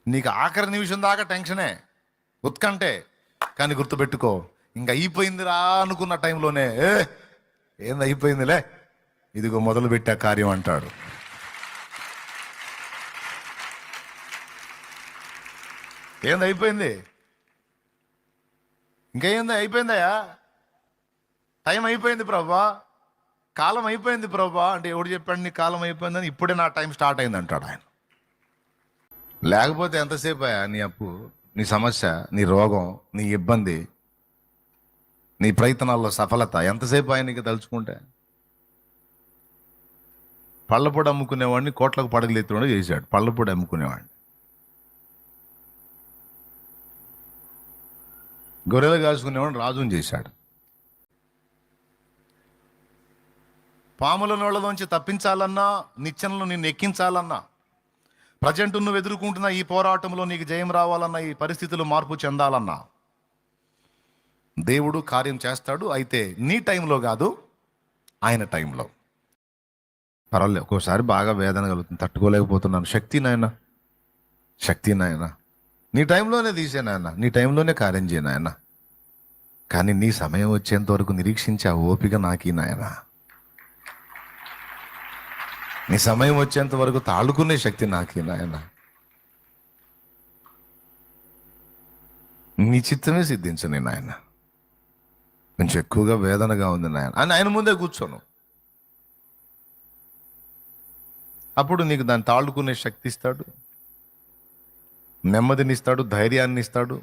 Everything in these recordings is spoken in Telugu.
నీకు ఆఖరి నిమిషం దాకా టెన్షనే, ఉత్కంటే. కానీ గుర్తుపెట్టుకో, ఇంక అయిపోయిందిరా అనుకున్న టైంలోనే ఏంది అయిపోయిందిలే, ఇదిగో మొదలు పెట్టే కార్యం అంటాడు. ఏంది అయిపోయింది, ఇంకేంది అయిపోయిందయ్యా, టైం అయిపోయింది ప్రభా, కాలం అయిపోయింది ప్రభా అంటే ఎవడు చెప్పాడు నీ కాలం అయిపోయిందని? ఇప్పుడే నా టైం స్టార్ట్ అయింది అంటాడు ఆయన. లేకపోతే ఎంతసేపు అయ్యా నీ అప్పు, నీ సమస్య, నీ రోగం, నీ ఇబ్బంది, నీ ప్రయత్నాల్లో సఫలత ఎంతసేపు ఆయనకి తలుచుకుంటే? పళ్ళపొడి అమ్ముకునేవాడిని కోట్లకు పడగలు ఎత్తుకుండా చేశాడు. పళ్ళపొడి అమ్ముకునేవాడిని, గొర్రెలు కాసుకునేవాడిని రాజుని చేశాడు. పాముల నోళ్ళలోంచి తప్పించాలన్నా, నిచ్చెనలు నిన్ను ఎక్కించాలన్నా, ప్రజెంట్ నువ్వు ఎదుర్కొంటున్న ఈ పోరాటంలో నీకు జయం రావాలన్నా, ఈ పరిస్థితులు మార్పు చెందాలన్నా దేవుడు కార్యం చేస్తాడు. అయితే నీ టైంలో కాదు, ఆయన టైంలో. పర్వాలేదు, ఒక్కోసారి బాగా వేదన కలుగుతుంది, తట్టుకోలేకపోతున్నాను. శక్తి నాయన, శక్తి నాయన, నీ టైంలోనే తీసే నాయన, నీ టైంలోనే కార్యం చేయ నాయన. కానీ నీ సమయం వచ్చేంత వరకు నిరీక్షించే ఆ ఓపిక నాకీ నాయన. నీ సమయం వచ్చేంత వరకు తాళుకునే శక్తి నాకీ నాయన. నీ చిత్తమే సిద్ధించని నాయన. కొంచెం ఎక్కువగా వేదనగా ఉంది నాయన అని ఆయన ముందే కూర్చోను. అప్పుడు నీకు దాన్ని తాళుకునే శక్తి ఇస్తాడు, నెమ్మదినిస్తాడు, ధైర్యాన్ని ఇస్తాడు,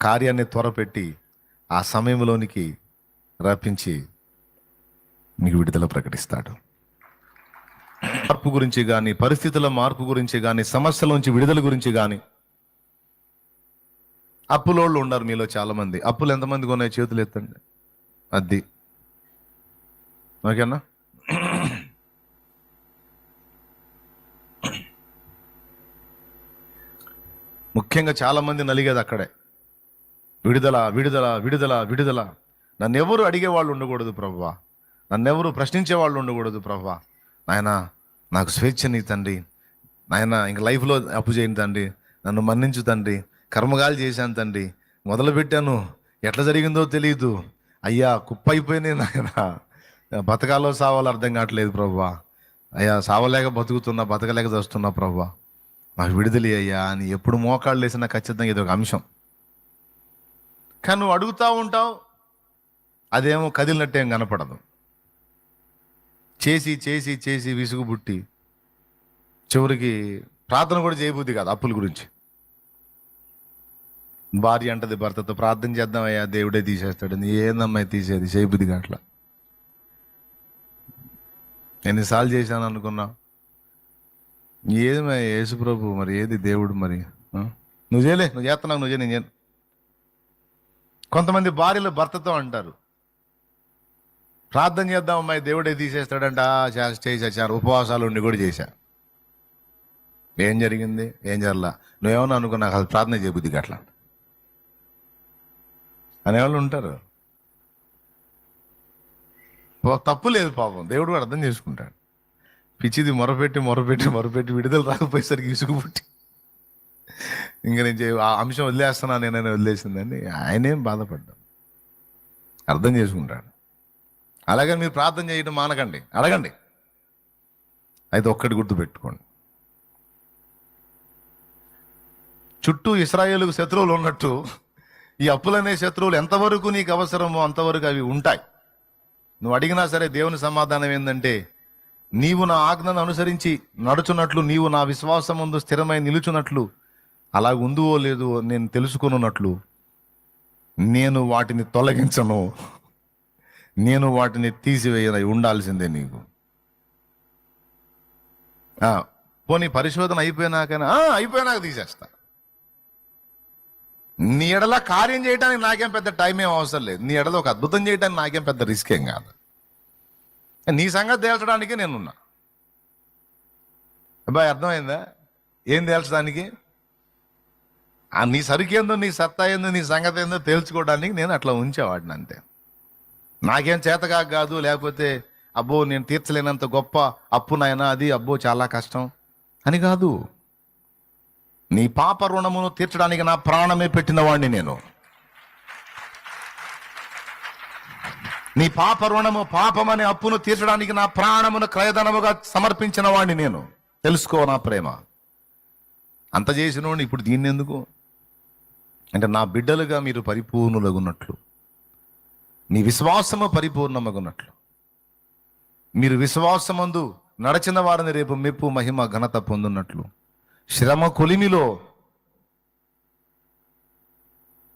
కార్యాన్ని త్వరపెట్టి ఆ సమయంలోనికి రప్పించి నీకు విడుదల ప్రకటిస్తాడు. మార్పు గురించి కానీ, పరిస్థితుల మార్పు గురించి కానీ, సమస్యలోంచి విడుదల గురించి కానీ. అప్పులోళ్ళు ఉన్నారు మీలో చాలామంది. అప్పులు ఎంతమందికి ఉన్నాయి చేతులు ఎత్తండి. అది ఓకేనా? ముఖ్యంగా చాలామంది నలిగేది అక్కడే. విడుదల విడుదల విడుదల విడుదల. నన్నెవరు అడిగేవాళ్ళు ఉండకూడదు ప్రభువా, నన్నెవరు ప్రశ్నించేవాళ్ళు ఉండకూడదు ప్రభువా. నాయన నాకు స్వేచ్ఛని తండ్రి, నాయన ఇంక లైఫ్లో అప్పు చేయను తండ్రి, నన్ను మన్నించు తండ్రి, కర్మగాలు చేశాను తండ్రి, మొదలుపెట్టాను, ఎట్లా జరిగిందో తెలియదు అయ్యా, కుప్ప అయిపోయినాయి నాయన, బతకాలో సావాలో అర్థం కావట్లేదు ప్రభువా, అయ్యా సావలేక బతుకుతున్నా, బతకలేక వస్తున్నా ప్రభువా, నాకు విడుదల అయ్యా అని ఎప్పుడు మోకాళ్ళు వేసినా ఖచ్చితంగా ఇది ఒక అంశం. కానీ నువ్వు అడుగుతూ ఉంటావు, అదేమో కదిలినట్టేం కనపడదు. చేసి చేసి చేసి విసుగు పుట్టి చివరికి ప్రార్థన కూడా చేయబుద్ది కాదు అప్పుల గురించి. భార్య అంటది భర్తతో, ప్రార్థన చేద్దామయ్యా దేవుడే తీసేస్తాడు. ఏందమ్మాయి తీసేది, చేయబుద్ది కాట్లా. ఎన్నిసార్లు చేశాను అనుకున్నా, ఏది యేసు ప్రభు మరి, ఏది దేవుడు మరి, నువ్వు చేయలే, నువ్వు చేస్తున్నావు, నువ్వు నేను చేయను. కొంతమంది భార్యలు భర్తతో అంటారు, ప్రార్థన చేద్దాం అమ్మాయి దేవుడే తీసేస్తాడంట, చేశారు, ఉపవాసాలు ఉండి కూడా చేశా. ఏం జరిగింది, ఏం జరలా, నువ్వేమన్నా అనుకున్నా అది ప్రార్థన చేయబుద్ది అట్లా అనేవాళ్ళు ఉంటారు. తప్పు లేదు పాపం, దేవుడు కూడా అర్థం చేసుకుంటాడు. పిచ్చిది మొరపెట్టి మొరపెట్టి మొరపెట్టి విడుదల రాకపోయేసరికి ఇసుగు పుట్టి ఇంకా నేను ఆ అంశం వదిలేస్తున్నా, నేనైనా వదిలేసిందని ఆయనేం బాధపడ్డాను, అర్థం చేసుకుంటాడు. అలాగే మీరు ప్రార్థన చేయడం మానకండి, అడగండి. అయితే ఒక్కటి గుర్తుపెట్టుకోండి, చుట్టూ ఇశ్రాయేలుకు శత్రువులు ఉన్నట్టు ఈ అప్పులనే శత్రువులు ఎంతవరకు నీకు అవసరమో అంతవరకు అవి ఉంటాయి. నువ్వు అడిగినా సరే దేవుని సమాధానం ఏంటంటే, నీవు నా ఆజ్ఞను అనుసరించి నడుచున్నట్లు, నీవు నా విశ్వాసం ముందు స్థిరమై నిలుచున్నట్లు, అలా ఉందువో లేదో నేను తెలుసుకున్నట్లు, నేను వాటిని తొలగించను, నేను వాటిని తీసివేయను, ఉండాల్సిందే నీకు. పోనీ పరిశోధన అయిపోయినాక తీసేస్తా. నీ ఎడల కార్యం చేయడానికి నాకేం పెద్ద టైం ఏం అవసరం లేదు, నీ ఎడల ఒక అద్భుతం చేయడానికి నాకేం పెద్ద రిస్క్ ఏం కాదు, నీ సంగతి తేల్చడానికే నేనున్నా. అబ్బాయి అర్థమైందా? ఏం తేల్చడానికి? నీ సరుకేందో, నీ సత్తా ఏందో, నీ సంగతి ఏందో తేల్చుకోవడానికి నేను అట్లా ఉంచేవాడిని అంతే. నాకేం చేతగా కాదు, లేకపోతే అబ్బో నేను తీర్చలేనంత గొప్ప అప్పు నాయనా అది, అబ్బో చాలా కష్టం అని కాదు. నీ పాప రుణమును తీర్చడానికి నా ప్రాణమే పెట్టిన వాడిని నేను. నీ పాప రుణము, పాపమనే అప్పును తీర్చడానికి నా ప్రాణమును క్రయధనముగా సమర్పించిన వాడిని నేను. తెలుసుకో నా ప్రేమ. అంత చేసినోడిని ఇప్పుడు దీన్ని ఎందుకు అంటే, నా బిడ్డలుగా మీరు పరిపూర్ణులగున్నట్లు, నీ విశ్వాసము పరిపూర్ణమగున్నట్లు, మీరు విశ్వాసమందు నడచిన వారిని రేపు మెప్పు మహిమ ఘనత పొందున్నట్లు, శ్రమ కొలిమిలో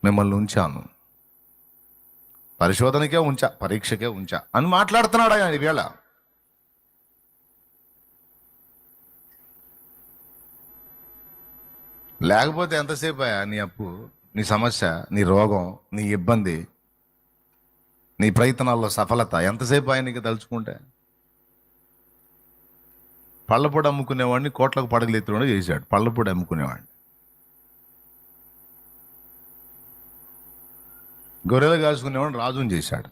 మిమ్మల్ని ఉంచాను, పరిశోధనకే ఉంచా, పరీక్షకే ఉంచా అని మాట్లాడుతున్నాడు ఆయన ఈవేళ. లేకపోతే ఎంతసేపు అయ్యా నీ అప్పు, నీ సమస్య, నీ రోగం, నీ ఇబ్బంది, నీ ప్రయత్నాల్లో సఫలత ఎంతసేపు ఆయనకి తలుచుకుంటే? పళ్ళపొడి అమ్ముకునేవాడిని కోట్లకు పడగలెత్తుడు చేశాడు. పళ్ళపొడి అమ్ముకునేవాడిని, గొర్రెలు కాసుకునేవాడిని రాజుని చేశాడు.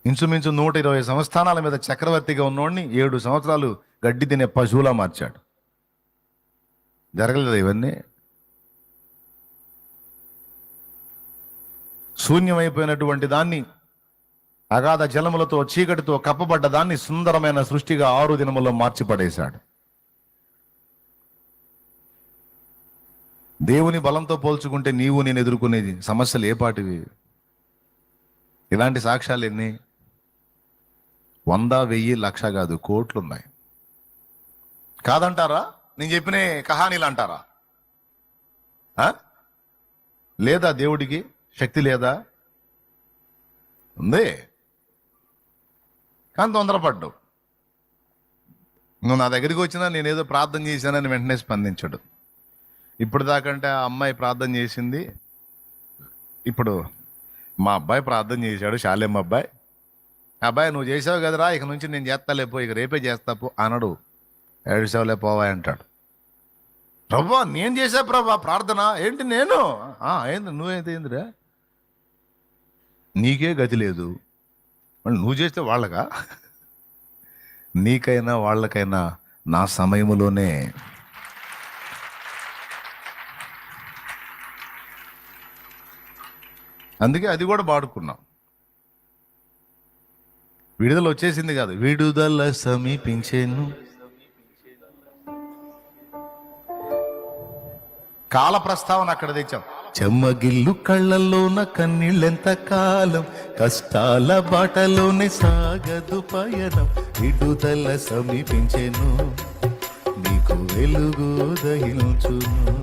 ఇంచుమించు 120 సంస్థానాల మీద చక్రవర్తిగా ఉన్నవాడిని 7 సంవత్సరాలు గడ్డి తినే పశువులా మార్చాడు. జరగలేదు ఇవన్నీ? శూన్యమైపోయినటువంటి దాన్ని, అగాధ జలములతో చీకటితో కప్పబడ్డ దాన్ని సుందరమైన సృష్టిగా 6 దినముల్లో మార్చిపడేశాడు. దేవుని బలంతో పోల్చుకుంటే నీవు నేను ఎదుర్కొనేది సమస్యలు ఏపాటివి? ఇలాంటి సాక్ష్యాలు ఎన్ని? 100, 1000, 1,00,000 కాదు, కోట్లున్నాయి. కాదంటారా? నేను చెప్పిన కహానీలు అంటారా? లేదా దేవుడికి శక్తి లేదా? ఉంది, కానీ తొందరపడ్డావు. నువ్వు నా దగ్గరికి వచ్చినా నేనేదో ప్రార్థన చేశానని వెంటనే స్పందించడు. ఇప్పుడు దాకంటే ఆ అమ్మాయి ప్రార్థన చేసింది, ఇప్పుడు మా అబ్బాయి ప్రార్థన చేశాడు, శాలేం అబ్బాయి. అబ్బాయి నువ్వు చేసావు కదరా, ఇక నుంచి నేను చేస్తాలేపో, ఇక రేపే చేస్తాపో అనడు. ఏడుసావులే పోవా అంటాడు. ప్రభా నేను చేసా ప్రభా ప్రార్థన. ఏంటి నేను? ఏంది నువ్వేంటి? ఏందిరా నీకే గతి లేదు, నువ్వు చేస్తే వాళ్ళకా? నీకైనా వాళ్ళకైనా నా సమయములోనే. అందుకే అది కూడా పాడుకున్నాం. విడుదల వచ్చేసింది కాదు, విడుదల సమీపించేను. కాల ప్రస్తావన అక్కడ తెచ్చాం. చెమ్మగిల్లు కళ్ళల్లోన కన్నీళ్ళెంత కాలం, కష్టాల బాటలోనే సాగదు పయనం. విడుదల సమీపించెను, నీకు వెలుగు దహించును.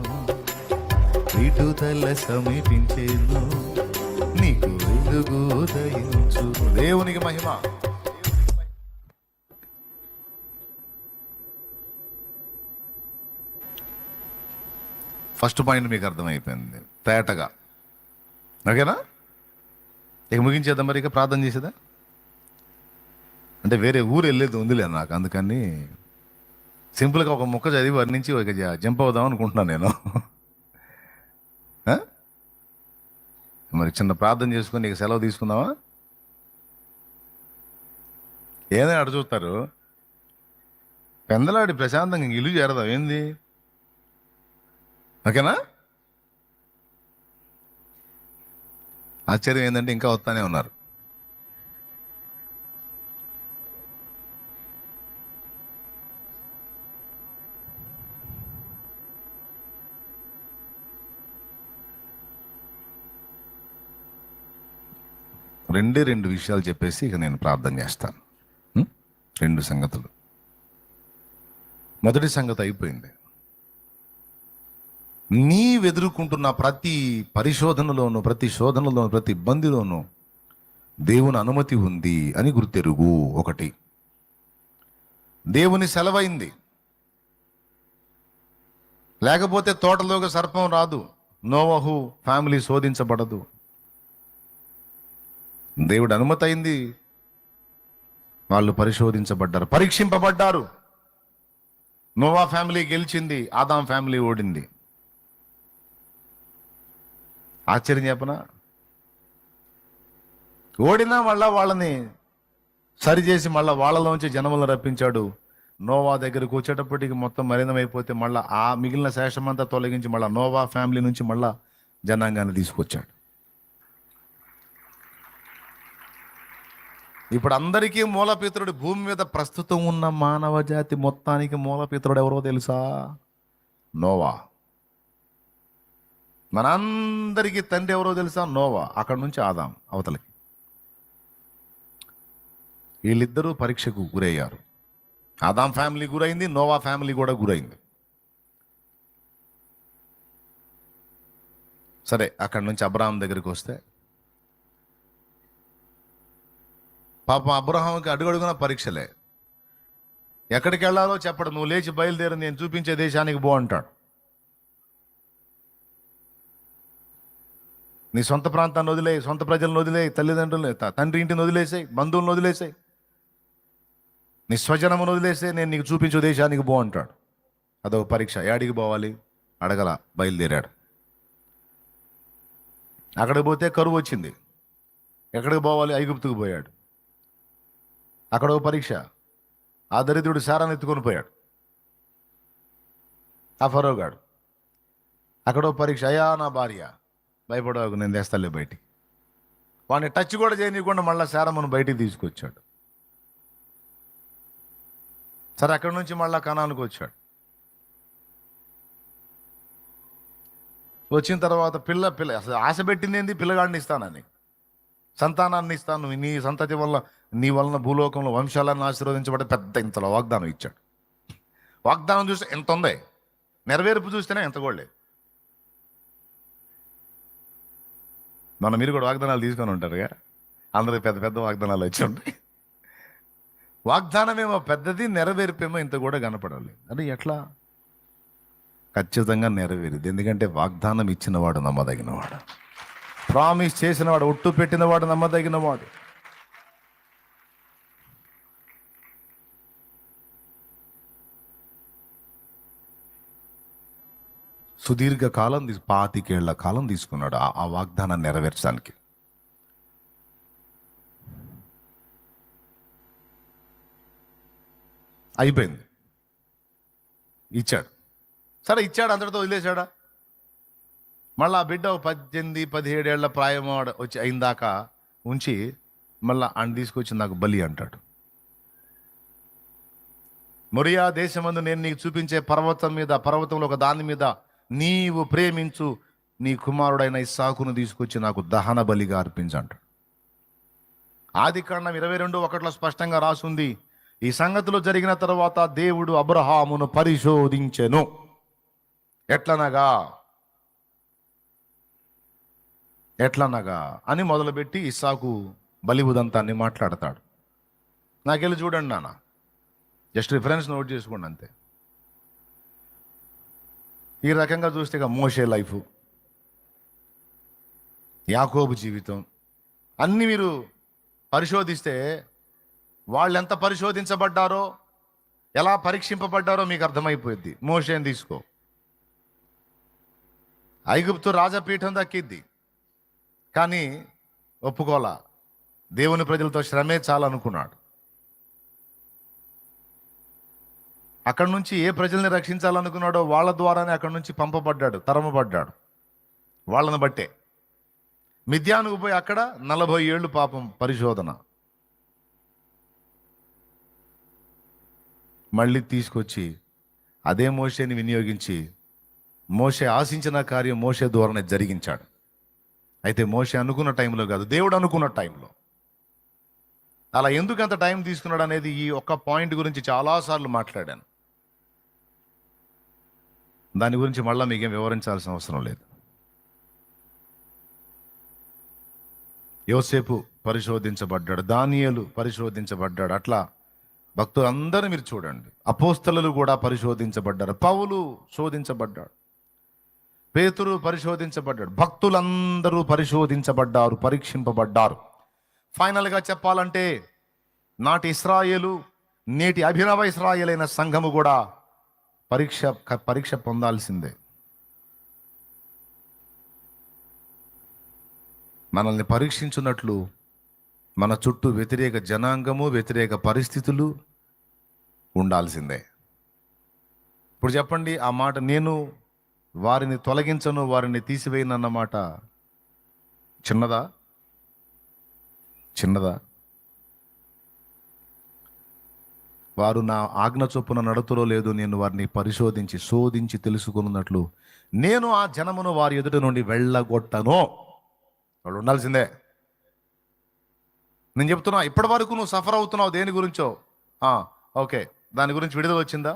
విడుదల సమీపించెను, నీకు వెలుగు దహించును. దేవునికి మహిమ. ఫస్ట్ పాయింట్ మీకు అర్థమైపోయింది తేటగా, ఓకేనా? ఇక ముగించేద్దాం మరి, ఇక ప్రార్థన చేసేదా? అంటే వేరే ఊరు వెళ్ళేది ఉందిలే నాకు, అందుకని సింపుల్గా ఒక ముక్క చదివి వర్ణించి ఇక జంప్ అవుదాం అనుకుంటున్నాను నేను. మరి చిన్న ప్రార్థన చేసుకొని ఇక సెలవు తీసుకుందామా? ఏదైనా అటు చూస్తారు, పెందలాడి ప్రశాంతంగా ఇల్లు చేరదాం ఏంది, ఓకేనా? ఆశ్చర్యం ఏంటంటే ఇంకా వస్తానే ఉన్నారు. రెండు విషయాలు చెప్పేసి ఇక నేను ప్రార్థన చేస్తాను. 2 సంగతులు. మొదటి సంగతి అయిపోయింది. నీవెదుర్కొంటున్న ప్రతి పరిశోధనలోను, ప్రతి శోధనలోను, ప్రతి ఇబ్బందిలోనూ దేవుని అనుమతి ఉంది అని గుర్తెరుగు. 1, దేవుని సెలవైంది, లేకపోతే తోటలోకి సర్పం రాదు, నోవహు ఫ్యామిలీ శోధించబడదు. దేవుడు అనుమతి అయింది, వాళ్ళు పరిశోధించబడ్డారు, పరీక్షింపబడ్డారు. నోవా ఫ్యామిలీ గెలిచింది, ఆదాం ఫ్యామిలీ ఓడింది. ఆశ్చర్యం చెప్పనా? ఓడినా మళ్ళా వాళ్ళని సరిచేసి మళ్ళా వాళ్ళలోంచి జనములను రప్పించాడు. నోవా దగ్గరికి వచ్చేటప్పటికి మొత్తం మలినమైపోతే మళ్ళీ ఆ మిగిలిన శేషమంతా తొలగించి మళ్ళీ నోవా ఫ్యామిలీ నుంచి మళ్ళా జనాంగాన్ని తీసుకొచ్చాడు. ఇప్పుడు అందరికీ మూలపితరుడు, భూమి మీద ప్రస్తుతం ఉన్న మానవ జాతి మొత్తానికి మూలపితరుడు ఎవరో తెలుసా? నోవా. మనందరికీ తండ్రి ఎవరో తెలుసా? నోవా. అక్కడ నుంచి ఆదాం అవతలకి. వీళ్ళిద్దరూ పరీక్షకు గురయ్యారు. ఆదాం ఫ్యామిలీ గురైంది, నోవా ఫ్యామిలీ కూడా గురైంది. సరే, అక్కడి నుంచి అబ్రహాం దగ్గరికి వస్తే పాపం అబ్రహాంకి అడుగడుగున పరీక్షలే. ఎక్కడికి వెళ్ళాలో చెప్పడు. నువ్వు లేచి బయలుదేరి, నేను చూపించే దేశానికి పో అంటాడు. నీ సొంత ప్రాంతాన్ని వదిలే, సొంత ప్రజలను వదిలే, తల్లిదండ్రులు తండ్రి ఇంటిని వదిలేసాయి, బంధువులను వదిలేసాయి, నీ స్వజనమును వదిలేస్తే నేను నీకు చూపించే దేశానికి పో అంటాడు. అదొక పరీక్ష. ఏడికి పోవాలి అడగల, బయలుదేరాడు. అక్కడికి పోతే కరువు వచ్చింది. ఎక్కడికి పోవాలి? ఐగుప్తుకు పోయాడు. అక్కడ ఒక పరీక్ష. ఆ దరిద్రుడు సారాన్ని ఎత్తుకొని పోయాడు, ఆ ఫరోగాడు. అక్కడ ఒక పరీక్ష. అయ్యా నా భార్య, భయపడవాకు, నేను తెస్తాలే బయటికి. వాడిని టచ్ కూడా చేయనీయకుండా మళ్ళీ శారమ్మను బయటికి తీసుకొచ్చాడు. సరే, అక్కడి నుంచి మళ్ళీ కనానికి వచ్చాడు. వచ్చిన తర్వాత పిల్ల అసలు ఆశ పెట్టింది ఏంది? పిల్లగాడిని ఇస్తానని, సంతానాన్ని ఇస్తాను, నీ సంతతి వల్ల, నీ వలన భూలోకంలో వంశాలను ఆశీర్వదించబడే పెద్ద ఇంతలో వాగ్దానం ఇచ్చాడు. వాగ్దానం చూస్తే ఎంత ఉంది, నెరవేర్పు చూస్తేనే ఎంత కూడా లేదు. మీరు కూడా వాగ్దానాలు తీసుకొని ఉంటారుగా, అందరికి పెద్ద పెద్ద వాగ్దానాలు వచ్చి ఉంటాయి. వాగ్దానమేమో పెద్దది, నెరవేర్పేమో ఇంత కూడా కనపడాలి. అది ఎట్లా? ఖచ్చితంగా నెరవేరింది. ఎందుకంటే వాగ్దానం ఇచ్చినవాడు నమ్మదగినవాడు, ప్రామిస్ చేసినవాడు, ఒట్టు పెట్టినవాడు నమ్మదగినవాడు. సుదీర్ఘ కాలం 25 ఏళ్ల కాలం తీసుకున్నాడు ఆ వాగ్దానాన్ని నెరవేర్చడానికి. అయిపోయింది, ఇచ్చాడు. సరే, ఇచ్చాడు, అందరితో వదిలేశాడా? మళ్ళీ ఆ బిడ్డ 18-17 ఏళ్ల ప్రాయం వచ్చి అయిందాక ఉంచి మళ్ళీ ఆయన తీసుకొచ్చి నాకు బలి అంటాడు. మొరియా దేశమందు నేను నీకు చూపించే పర్వతంలో ఒక దాని మీద నీవు ప్రేమించు నీ కుమారుడైన ఇస్సాకును తీసుకొచ్చి నాకు దహన బలిగా అర్పించంటాడు. ఆదికాండం 22:1 స్పష్టంగా రాసుంది, ఈ సంగతులు జరిగిన తర్వాత దేవుడు అబ్రహామును పరిశోధించెను. ఎట్లనగా అని మొదలుపెట్టి ఇస్సాకు బలి ఉదంతాన్ని మాట్లాడతాడు. నాకెళ్ళి చూడండి నాన్న, జస్ట్ రిఫరెన్స్ నోట్ చేసుకోండి అంతే. ఈ రకంగా చూస్తే ఇక మోషే లైఫ్, యాకోబు జీవితం అన్నీ మీరు పరిశోధిస్తే వాళ్ళు ఎంత పరిశోధించబడ్డారో, ఎలా పరీక్షింపబడ్డారో మీకు అర్థమైపోయింది. మోషేని తీసుకో, ఐగుప్తు రాజపీఠం దక్కిద్ది, కానీ ఒప్పుకోలా. దేవుని ప్రజలతో శ్రమే చాలనుకున్నాడు. అక్కడి నుంచి ఏ ప్రజల్ని రక్షించాలనుకున్నాడో వాళ్ళ ద్వారానే అక్కడి నుంచి పంపబడ్డాడు, తరమబడ్డాడు. వాళ్ళని బట్టే మిద్యానుకు పోయి అక్కడ 40 ఏళ్ళు పాపం పరిశోధన. మళ్ళీ తీసుకొచ్చి అదే మోషేని వినియోగించి మోషే ఆశించిన కార్యం మోషే ద్వారానే జరిగించాడు. అయితే మోషే అనుకున్న టైంలో కాదు, దేవుడు అనుకున్న టైంలో. అలా ఎందుకు అంత టైం తీసుకున్నాడు అనేది ఈ ఒక్క పాయింట్ గురించి చాలాసార్లు మాట్లాడాను. దాని గురించి మళ్ళీ మీకేం వివరించాల్సిన అవసరం లేదు. యోసేపు పరిశోధించబడ్డాడు, దానియేలు పరిశోధించబడ్డాడు. అట్లా భక్తులందరూ మీరు చూడండి, అపోస్తలులు కూడా పరిశోధించబడ్డారు, పౌలు శోధించబడ్డాడు, పేతురు పరిశోధించబడ్డాడు, భక్తులందరూ పరిశోధించబడ్డారు, పరీక్షింపబడ్డారు. ఫైనల్గా చెప్పాలంటే నాటి ఇశ్రాయేలు, నేటి అభినవ ఇశ్రాయేల్ అయిన సంఘము కూడా పరీక్ష పొందాల్సిందే. మనల్ని పరీక్షించున్నట్లు మన చుట్టూ వ్యతిరేక జనాంగము, వ్యతిరేక పరిస్థితులు, ఉండాల్సిందే. ఇప్పుడు చెప్పండి, ఆ మాట నేను వారిని తొలగించను, వారిని తీసివేయను అన్న మాట చిన్నదా? చిన్నదా? వారు నా ఆజ్ఞ చొప్పున నడుతురో లేదు నేను వారిని పరిశోధించి శోధించి తెలుసుకున్నట్లు నేను ఆ జనమును వారి ఎదుట నుండి వెళ్ళగొట్టను. వాళ్ళు ఉండాల్సిందే. నేను చెప్తున్నా, ఇప్పటి వరకు నువ్వు సఫర్ అవుతున్నావు దేని గురించో, ఓకే, దాని గురించి విడుదల వచ్చిందా?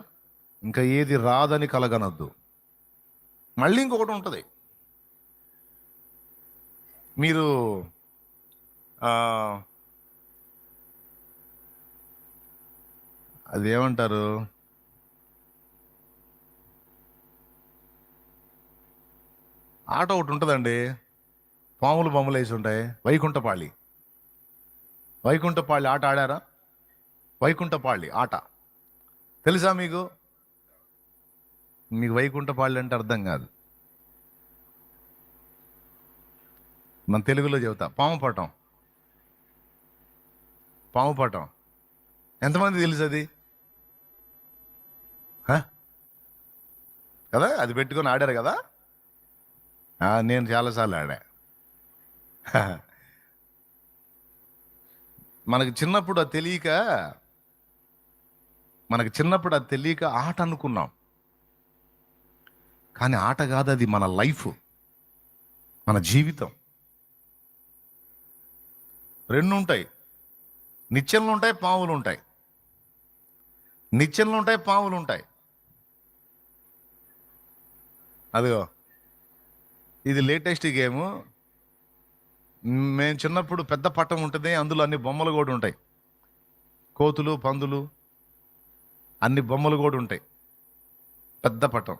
ఇంకా ఏది రాదని కలగనొద్దు. మళ్ళీ ఇంకొకటి ఉంటుంది. మీరు అదేమంటారు, ఆట ఒకటి ఉంటుందండి, పాములు బొమ్మలు వేసి ఉంటాయి, వైకుంఠపాళి. వైకుంఠపాళి ఆట ఆడారా? వైకుంఠపాళి ఆట తెలుసా మీకు? మీకు వైకుంఠపాళి అంటే అర్థం కాదు. మన తెలుగులో చెబుతా, పాము పటం. పాము పటం ఎంతమంది తెలుసు అది? కదా, అది పెట్టుకొని ఆడారు కదా. నేను చాలాసార్లు ఆడా. మనకి చిన్నప్పుడు అది తెలియక ఆట అనుకున్నాం. కానీ ఆట కాదు, అది మన లైఫ్, మన జీవితం. రెండు ఉంటాయి, నిచ్చెనలు ఉంటాయి, పాములు ఉంటాయి. నిచ్చెనలు ఉంటాయి, పాములు ఉంటాయి. అదిగో ఇది లేటెస్ట్ గేము. మేము చిన్నప్పుడు పెద్ద పట్టం ఉంటుంది, అందులో అన్ని బొమ్మలు కూడా ఉంటాయి, కోతులు పందులు అన్ని బొమ్మలు కూడా ఉంటాయి. పెద్ద పట్టం,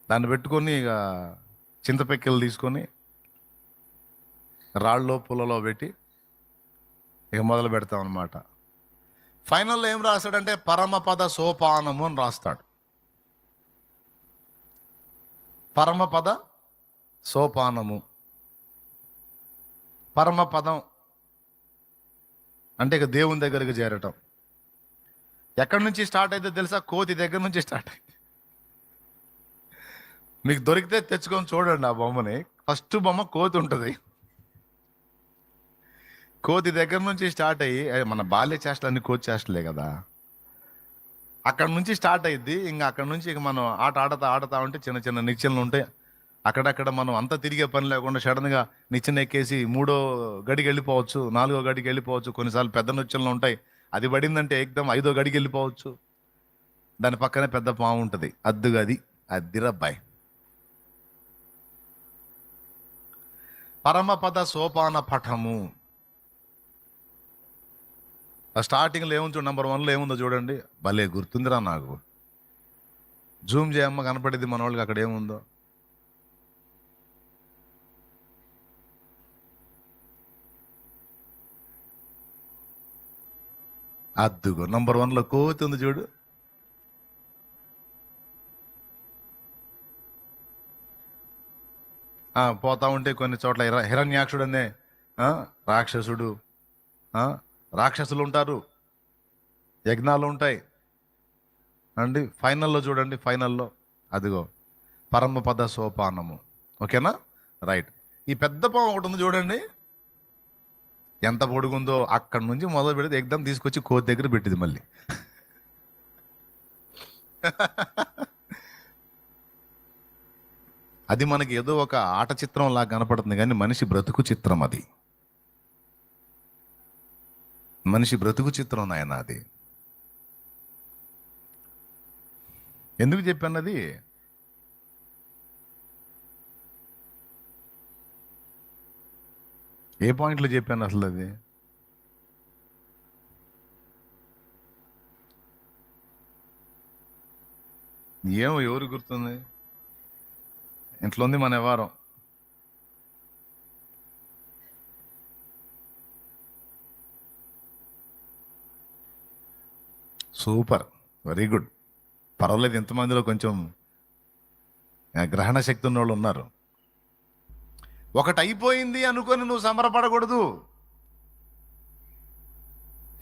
దాన్ని పెట్టుకొని ఇక చింతపెక్కలు తీసుకొని రాళ్ళలో పుల్లలో పెట్టి ఇక మొదలు పెడతాం అన్నమాట. ఫైనల్లో ఏం రాస్తాడంటే పరమపద సోపానము అని రాస్తాడు. పరమపద సోపానము. పరమపదం అంటే ఇక దేవుని దగ్గరికి చేరటం. ఎక్కడి నుంచి స్టార్ట్ అయితే తెలుసా? కోతి దగ్గర నుంచి స్టార్ట్ అయింది. మీకు దొరికితే తెచ్చుకొని చూడండి ఆ బొమ్మని. ఫస్ట్ బొమ్మ కోతి ఉంటుంది. కోతి దగ్గర నుంచి స్టార్ట్ అయ్యి, మన బాల్య చేష్టలు అన్ని కోతి చేష్టలే కదా, అక్కడ నుంచి స్టార్ట్ అయ్యిద్ది. ఇంకా అక్కడ నుంచి ఇక మనం ఆట ఆడుతూ ఉంటే చిన్న చిన్న నిచ్చెనలు ఉంటాయి. అక్కడక్కడ మనం అంతా తిరిగే పని లేకుండా సడన్గా నిచ్చెన ఎక్కేసి 3వ గడికి వెళ్ళిపోవచ్చు, 4వ గడికి వెళ్ళిపోవచ్చు. కొన్నిసార్లు పెద్ద నిచ్చెనలు ఉంటాయి, అది పడిందంటే ఏకదం 5వ గడికి వెళ్ళిపోవచ్చు. దాని పక్కనే పెద్ద పాము ఉంటుంది, అద్దుగది అద్దిరబ్బాయి. పరమపద సోపాన పఠము. స్టార్టింగ్లో ఏముంది, నెంబర్ 1లో ఏముందో చూడండి, భలే గుర్తుందిరా నాకు. జూమ్ చేయమ్మ, కనపడేది మన వాళ్ళకి అక్కడ ఏముందో. అద్దుగో నంబర్ 1లో కోతి ఉంది చూడు. పోతా ఉంటే కొన్ని చోట్ల హిరణ్యాక్షుడు అనే రాక్షసుడు, రాక్షసులు ఉంటారు, యజ్ఞాలు ఉంటాయి అండి. ఫైనల్లో చూడండి, ఫైనల్లో అదిగో పరమపద సోపానము. ఓకేనా, రైట్. ఈ పెద్ద పాము ఒకటి ఉంది చూడండి, ఎంత పొడుగుందో. అక్కడి నుంచి మొదలు పెడితే ఎగ్దం తీసుకొచ్చి కోతి దగ్గర పెట్టింది మళ్ళీ. అది మనకి ఏదో ఒక ఆట చిత్రం లాగా కనపడుతుంది, కానీ మనిషి బ్రతుకు చిత్రం అది. మనిషి బ్రతుకు చిత్రం నాయన అది. ఎందుకు చెప్పాను అది? ఏ పాయింట్లో చెప్పాను అసలు అది? ఏమో, ఎవరు గుర్తుంది? ఇంట్లో ఉంది మన వ్యవహారం. Super, very good. పర్వాలేదు, ఎంతమందిలో కొంచెం గ్రహణ శక్తి ఉన్న వాళ్ళు ఉన్నారు. ఒకటి అయిపోయింది అనుకొని నువ్వు సంబరపడకూడదు.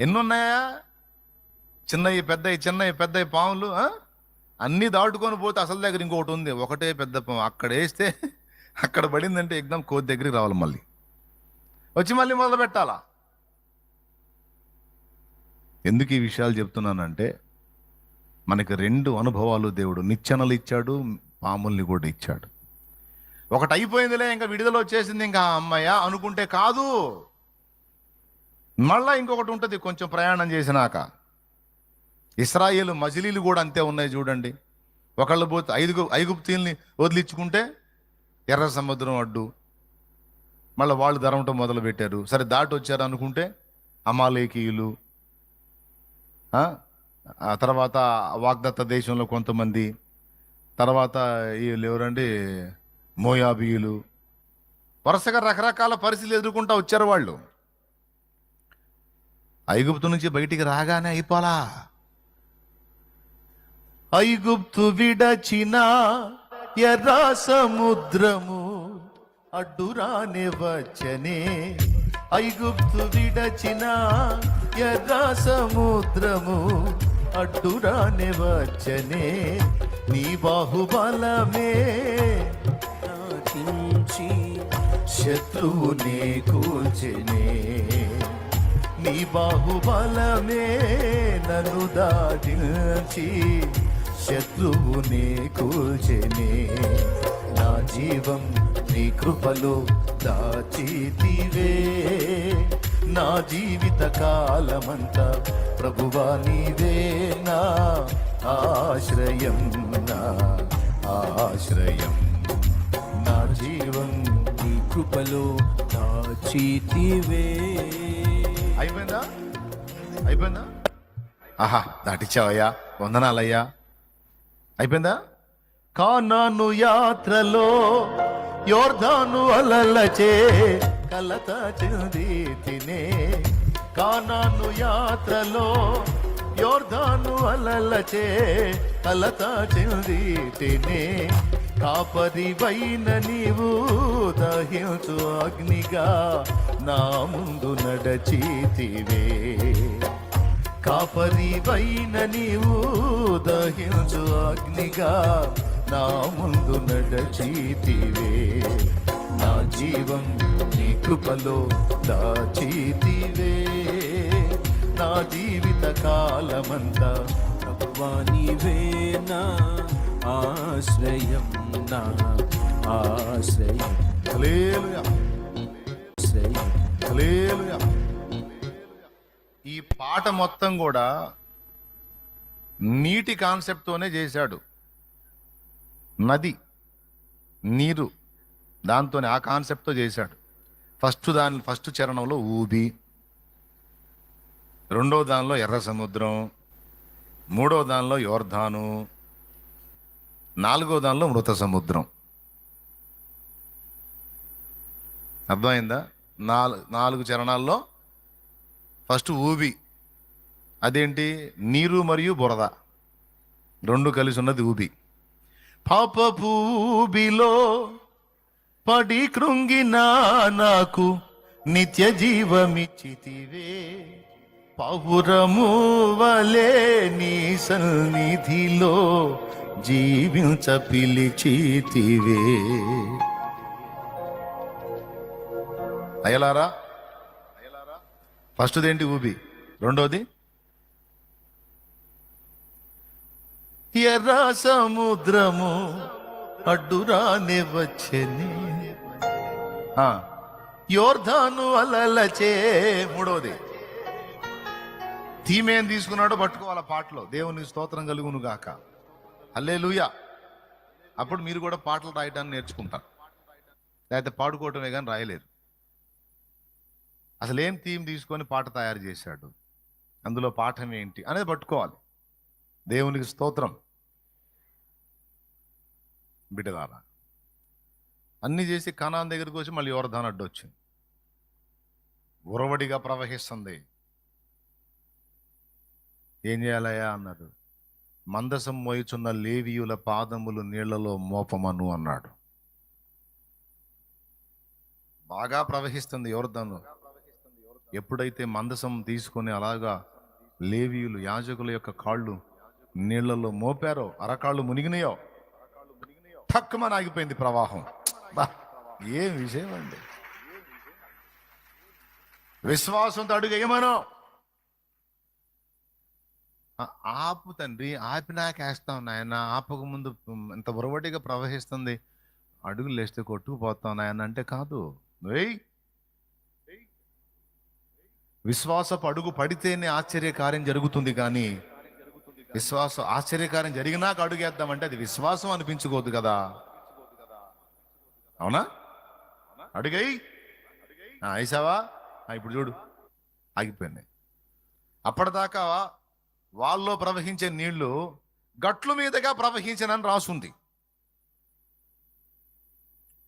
ఎన్నున్నాయా? చిన్నవి పెద్దవి, చిన్నవి పెద్దవి పాములు అన్నీ దాటుకొని పోతే అసలు దగ్గర ఇంకొకటి ఉంది, ఒకటే పెద్ద పాము. అక్కడ వేస్తే అక్కడ పడిందంటే ఎగ్దం కోతి దగ్గరికి రావాలి, మళ్ళీ వచ్చి మళ్ళీ మొదలు పెట్టాలా. ఎందుకు ఈ విషయాలు చెప్తున్నానంటే, మనకి రెండు అనుభవాలు దేవుడు, నిచ్చెనలు ఇచ్చాడు, పాముల్ని కూడా ఇచ్చాడు. ఒకటి అయిపోయిందిలే, ఇంకా విడుదల వచ్చేసింది, ఇంకా అమ్మయ్య అనుకుంటే కాదు, మళ్ళా ఇంకొకటి ఉంటుంది కొంచెం ప్రయాణం చేసినాక. ఇశ్రాయేలు మజిలీలు కూడా అంతే ఉన్నాయి చూడండి. ఒకళ్ళు పోతే ఐగుప్తీల్ని వదిలించుకుంటే ఎర్ర సముద్రం అడ్డు, మళ్ళీ వాళ్ళు ధరవటం మొదలు పెట్టారు. సరే దాటి వచ్చారు అనుకుంటే అమాలేకీయులు, ఆ తర్వాత వాగ్దత్త దేశంలో కొంతమంది, తర్వాత వీళ్ళు ఎవరండి మోయాబీయులు, వరుసగా రకరకాల పరిస్థితులు ఎదుర్కొంటా వచ్చారు వాళ్ళు. ఐగుప్తు నుంచి బయటికి రాగానే అయిపోలా. ఐగుప్తు విడచిన ఎర్ర సముద్రము అడ్డురానే వచ్చనే, ఐగుప్తు విడచిన ఎర్ర సముద్రము అడ్డురానే వచ్చనే, నీ బాహుబలమే నాటించి శత్రువునే కూల్చెనే, నీ బాహుబలమే నన్ను దాటించి శత్రువునే కూల్చెనే, నా జీవం నీ కృపలో దాచితివే, నా జీవిత కాలమంతా ప్రభువా నీవే నా ఆశ్రయం, నా ఆశ్రయం, నా జీవం నీ కృపలో దాచితివే. అయిపోయిందా? అయిపోయిందా? ఆహా, దాటిచ్చావయ్యా, వందనాలయ్యా. అయిపోయిందా? కానాను యాత్రలో యోర్దాను అలలచే కలత చెంది తినే, కానాను యాత్రలో యోర్దాను అలలచే కలత చెంది తినే, కాపరివైన నీవు దహించు అగ్నిగా నా ముందు నడచితివే, కాపరివైన నీవు దహించు అగ్నిగా నా ముందు నడచితివే, నా జీవం నీ కృపలో దాచితివే, నా జీవిత కాలమంతా ప్రభువా నీవే నా ఆశ్రయం, నా ఆశ్రయం. హల్లెలూయా, హల్లెలూయా. ఈ పాట మొత్తం కూడా నీటి కాన్సెప్ట్తోనే చేశాడు. నది, నీరు, దాంతోనే ఆ కాన్సెప్ట్తో చేశాడు. ఫస్ట్ చరణంలో ఊబి, రెండో దానిలో ఎర్ర సముద్రం, మూడో దానిలో యోర్ధాను, నాలుగో దానిలో మృత సముద్రం. అర్థమైందా? నాలుగు చరణాల్లో ఫస్ట్ ఊబి, అదేంటి, నీరు మరియు బురద రెండు కలిసి ఉన్నది ఊబి. పాపపు ఊబిలో పడి కృంగిన నాకు నిత్య జీవమిచ్చితివే, పౌరము వలె నీ సన్నిధిలో జీవించ పిలిచితివే. అయ్యలారా, ఫస్ట్ ఏంటి ఊబి, రెండోది ఎర్ర సముద్రము అడ్డురానే వచ్చని, యోర్ధాను అలలచే, మూడోది థీమేం తీసుకున్నాడో పట్టుకోవాలి పాటలో, దేవుని స్తోత్రం కలుగును గాక, హల్లెలూయా. అప్పుడు మీరు కూడా పాటలు రాయటాన్ని నేర్చుకుంటారు, లేకపోతే పాడుకోవటమే కానీ రాయలేరు. అసలు ఏం థీమ్ తీసుకొని పాట తయారు చేశాడు, అందులో పాఠం ఏంటి అనేది పట్టుకోవాలి. దేవునికి స్తోత్రం. బిడ్డలారా, అన్ని చేసి కనాన్ దగ్గరికి వచ్చి మళ్ళీ యోర్దాను అడ్డు వచ్చింది, ఉరవడిగా ప్రవహిస్తుంది. ఏం చేయాలయ్యా అన్నాడు. మందసం మోయుచున్న లేవీయుల పాదములు నీళ్లలో మోపమను అన్నాడు. బాగా ప్రవహిస్తుంది యోర్దాను. ఎప్పుడైతే మందసం తీసుకొని అలాగా లేవీయులు యాజకుల యొక్క కాళ్ళు నీళ్లలో మోపారో, అరకాళ్ళు మునిగినాయో, తక్కువని ఆగిపోయింది ప్రవాహం. బా, ఏం విషయం అండి! విశ్వాసంతో అడుగు ఏమనో, ఆపు తండ్రి, ఆపినాక వేస్తాం నాయన, ఆపక ముందు ఇంత బురవటిగా ప్రవహిస్తుంది, అడుగులు వేస్తే కొట్టుకుపోతాం నాయన అంటే కాదు. వెయ్, విశ్వాసపు అడుగు పడితేనే ఆశ్చర్యకార్యం జరుగుతుంది, కానీ ఆశ్చర్యకార్యం జరిగినాక అడుగేద్దామంటే అది విశ్వాసం అనిపించుకోదు కదా. అవునా? అడుగై వేసావా, ఇప్పుడు చూడు ఆగిపోయింది. అప్పటిదాకా వాళ్ళలో ప్రవహించే నీళ్లు గట్లు మీదుగా ప్రవహించనని రాసుంది.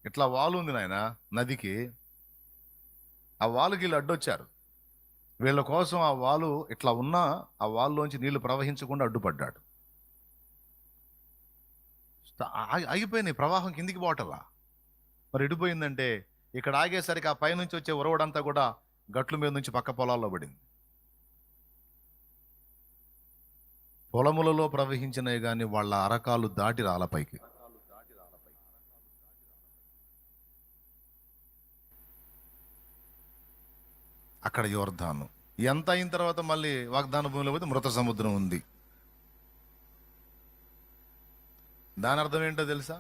ఇట్లా వాలు ఉంది నాయన నదికి, ఆ వాలుకి వీళ్ళు అడ్డొచ్చారు. వీళ్ళ కోసం ఆ వాలు ఇట్లా ఉన్నా ఆ వాల్లోంచి నీళ్లు ప్రవహించకుండా అడ్డుపడ్డాడు. ఆగిపోయినాయి, ప్రవాహం కిందికి పోవటలా. మరి ఎడిపోయిందంటే ఇక్కడ ఆగేసరికి ఆ పైనుంచి వచ్చే ఉరవడంతా కూడా గట్ల మీద నుంచి పక్క పొలాల్లో పడింది. పొలములలో ప్రవహించినవి కానీ వాళ్ళ అరకాలు దాటి రాలపైకి. అక్కడ యోర్దాను ఎంత అయిన తర్వాత మళ్ళీ వాగ్దాన భూమిలో పోతే మృత సముద్రం ఉంది. దాని అర్థం ఏంటో తెలుసా?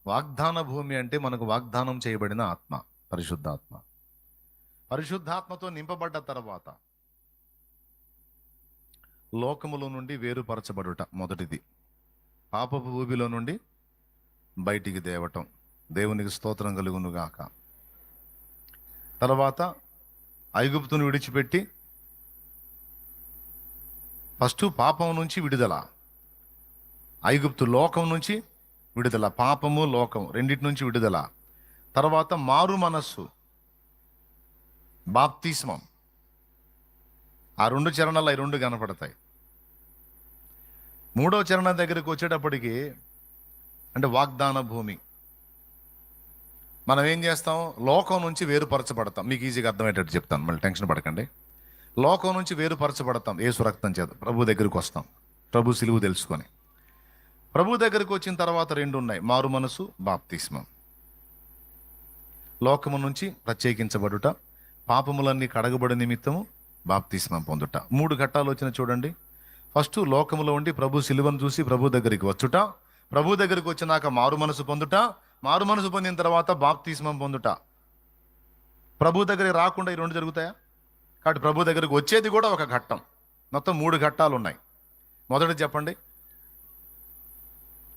వాగ్దాన భూమి అంటే మనకు వాగ్దానం చేయబడిన ఆత్మ, పరిశుద్ధాత్మ. పరిశుద్ధాత్మతో నింపబడ్డ తర్వాత లోకములో నుండి వేరుపరచబడుట మొదటిది. పాపపు ఊబిలో నుండి బయటికి తేవటం. దేవునికి స్తోత్రం కలుగును గాక. తర్వాత ఐగుప్తును విడిచిపెట్టి ఫస్ట్ పాపం నుంచి విడుదల, ఐగుప్తు లోకం నుంచి విడుదల, పాపము లోకం రెండింటి నుంచి విడుదల. తర్వాత మారు మనస్సు, బాప్తిస్మం. ఆ రెండు చరణాలు, ఈ రెండు కనపడతాయి. మూడో చరణం దగ్గరికి వచ్చేటప్పటికి అంటే వాగ్దాన భూమి. మనం ఏం చేస్తాం? లోకం నుంచి వేరుపరచబడతాం. మీకు ఈజీగా అర్థమయ్యేటట్టు చెప్తాను, మళ్ళీ టెన్షన్ పడకండి. లోకం నుంచి వేరుపరచబడతాం యేసు రక్తం చేత. ప్రభు దగ్గరికి వస్తాం, ప్రభు సిలువు తెలుసుకొని. ప్రభు దగ్గరికి వచ్చిన తర్వాత రెండు ఉన్నాయి, మారు మనసు, బాప్తిస్మం. లోకము నుంచి ప్రత్యేకించబడుట, పాపములన్నీ కడగబడి నిమిత్తము బాప్తిస్మం పొందుట. మూడు ఘట్టాలు వచ్చిన చూడండి. ఫస్ట్ లోకములో ఉండి ప్రభు సిలువను చూసి ప్రభు దగ్గరికి వచ్చుట, ప్రభు దగ్గరికి వచ్చినాక మారు మనసు పొందుట, మారు మనసు పొందిన తర్వాత బాప్తిస్మం పొందుట. ప్రభు దగ్గరికి రాకుండా ఈ రెండు జరుగుతాయా? కాబట్టి ప్రభు దగ్గరికి వచ్చేది కూడా ఒక ఘట్టం. మొత్తం మూడు ఘట్టాలు ఉన్నాయి. మొదటి చెప్పండి,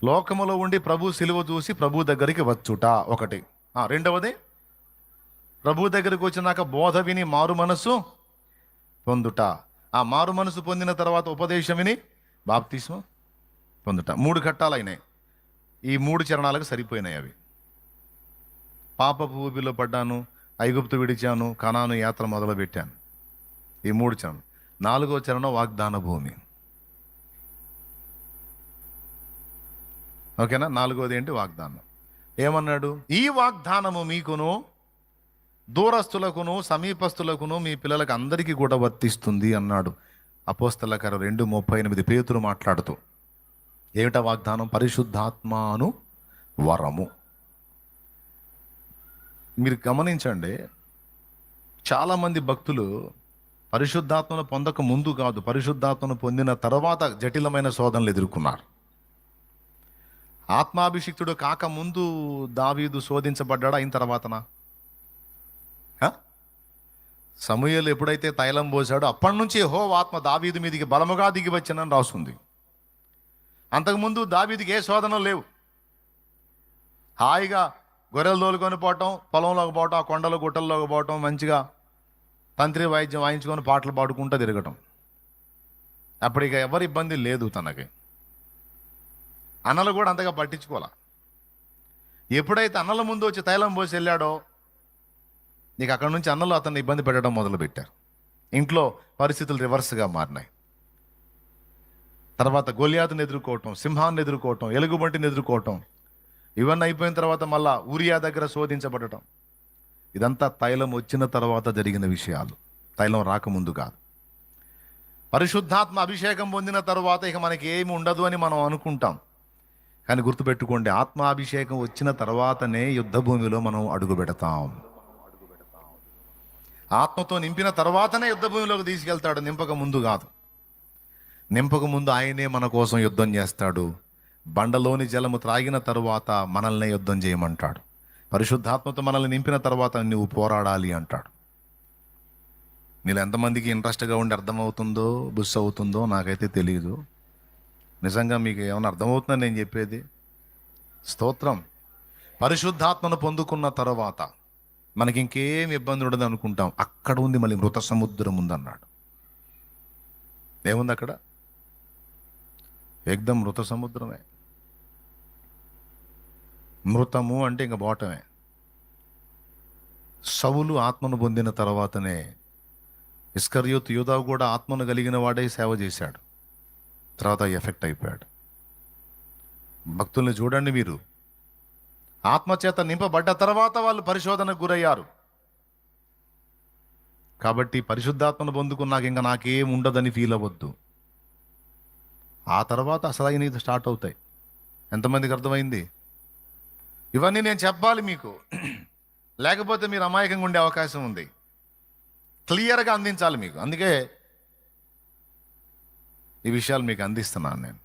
లోకములో ఉండి ప్రభు సిలువ చూసి ప్రభు దగ్గరికి వచ్చుట ఒకటి. రెండవది, ప్రభు దగ్గరికి వచ్చినాక బోధ విని మారు మనసు పొందుట. ఆ మారు మనసు పొందిన తర్వాత ఉపదేశం విని బాప్తిస్మం పొందుట. మూడు ఘట్టాలు అయినాయి. ఈ మూడు చరణాలకు సరిపోయినాయి అవి. పాపపు ఊబిలో పడ్డాను, ఐగుప్తు విడిచాను, కనాను యాత్ర మొదలు పెట్టాను. ఈ మూడు చరణం. నాలుగో చరణం వాగ్దాన భూమి. ఓకేనా? నాలుగోది ఏంటి? వాగ్దానం. ఏమన్నాడు? ఈ వాగ్దానము మీకును దూరస్తులకును సమీపస్తులకును మీ పిల్లలకు అందరికీ కూడా వర్తిస్తుంది అన్నాడు. అపోస్తల కార్యం 2:38 పేతురు మాట్లాడుతూ. ఏమిటా వాగ్దానం? పరిశుద్ధాత్మను వరము. మీరు గమనించండి, చాలామంది భక్తులు పరిశుద్ధాత్మను పొందక ముందు కాదు, పరిశుద్ధాత్మను పొందిన తర్వాత జటిలమైన శోధనలు ఎదుర్కొన్నారు. ఆత్మాభిషిక్తుడు కాక ముందు దావీదు శోధించబడ్డా, అయిన తర్వాతనా? సమూయేలు ఎప్పుడైతే తైలం పోసాడో అప్పటి నుంచి యెహోవా ఆత్మ దావీదు మీదికి బలముగా దిగి వచ్చానని రాస్తుంది. అంతకుముందు దావీదుకి ఏ శోధనలు లేవు. హాయిగా గొర్రెలు తోలుకొని పోవటం, పొలంలోకి పోవటం, ఆ కొండలు గుట్టల్లోకి పోవటం, మంచిగా తంత్రి వాయిద్యం వాయించుకొని పాటలు పాడుకుంటూ తిరగటం. అప్పటిక ఎవరి ఇబ్బంది లేదు తనకి. అన్నలు కూడా అంతగా పట్టించుకోవాలా. ఎప్పుడైతే అన్నల ముందు వచ్చి తైలం పోసి వెళ్ళాడో, నీకు అక్కడ నుంచి అన్నలు అతన్ని ఇబ్బంది పెట్టడం మొదలుపెట్టారు. ఇంట్లో పరిస్థితులు రివర్స్గా మారినాయి. తర్వాత గొలియాతుని ఎదుర్కోవటం, సింహాన్ని ఎదుర్కోవటం, ఎలుగుబంటిని ఎదుర్కోవటం, ఇవన్నీ అయిపోయిన తర్వాత మళ్ళా ఊరియా దగ్గర శోధించబడటం. ఇదంతా తైలం వచ్చిన తర్వాత జరిగిన విషయాలు, తైలం రాకముందు కాదు. పరిశుద్ధాత్మ అభిషేకం పొందిన తర్వాత ఇక మనకి ఏమి ఉండదు అని మనం అనుకుంటాం. కానీ గుర్తుపెట్టుకోండి, ఆత్మాభిషేకం వచ్చిన తర్వాతనే యుద్ధ భూమిలో మనం అడుగు పెడతాం. ఆత్మతో నింపిన తర్వాతనే యుద్ధ భూమిలోకి తీసుకెళ్తాడు, నింపక ముందు కాదు. నింపక ముందు ఆయనే మన కోసం యుద్ధం చేస్తాడు. బండలోని జలము త్రాగిన తరువాత మనల్ని యుద్ధం చేయమంటాడు. పరిశుద్ధాత్మతో మనల్ని నింపిన తర్వాత నువ్వు పోరాడాలి అంటాడు. మీరు ఎంతమందికి ఇంట్రెస్ట్గా ఉండి అర్థమవుతుందో బుస్ అవుతుందో నాకైతే తెలియదు. నిజంగా మీకు ఏమైనా అర్థమవుతుందని నేను చెప్పేది? స్తోత్రం. పరిశుద్ధాత్మను పొందుకున్న తర్వాత మనకి ఇంకేం ఇబ్బంది ఉండదు అనుకుంటాం. అక్కడ ఉంది మళ్ళీ మృత సముద్రం ఉందన్నాడు. ఏముంది అక్కడ? ఏకదం మృత సముద్రమే. మృతము అంటే ఇంకా బోటమే. సౌలు ఆత్మను పొందిన తర్వాతనే ఇస్కరియోతు యూదా కూడా ఆత్మను కలిగిన వాడే సేవ చేశాడు. తర్వాత ఎఫెక్ట్ అయిపోయాడు. భక్తుల్ని చూడండి, మీరు ఆత్మచేత నింపబడ్డ తర్వాత వాళ్ళు పరిశోధనకు గురయ్యారు. కాబట్టి పరిశుద్ధాత్మను పొందుకున్నాక ఇంకా నాకేం ఉండదని ఫీల్ అవ్వద్దు. ఆ తర్వాత అసలైనది స్టార్ట్ అవుతాయి. ఎంతమందికి అర్థమైంది? ఇవన్నీ నేను చెప్పాలి మీకు, లేకపోతే మీరు అమాయకంగా ఉండే అవకాశం ఉంది. క్లియర్గా అందించాలి మీకు. అందుకే ఈ విషయాలు మీకు అందిస్తున్నాను నేను.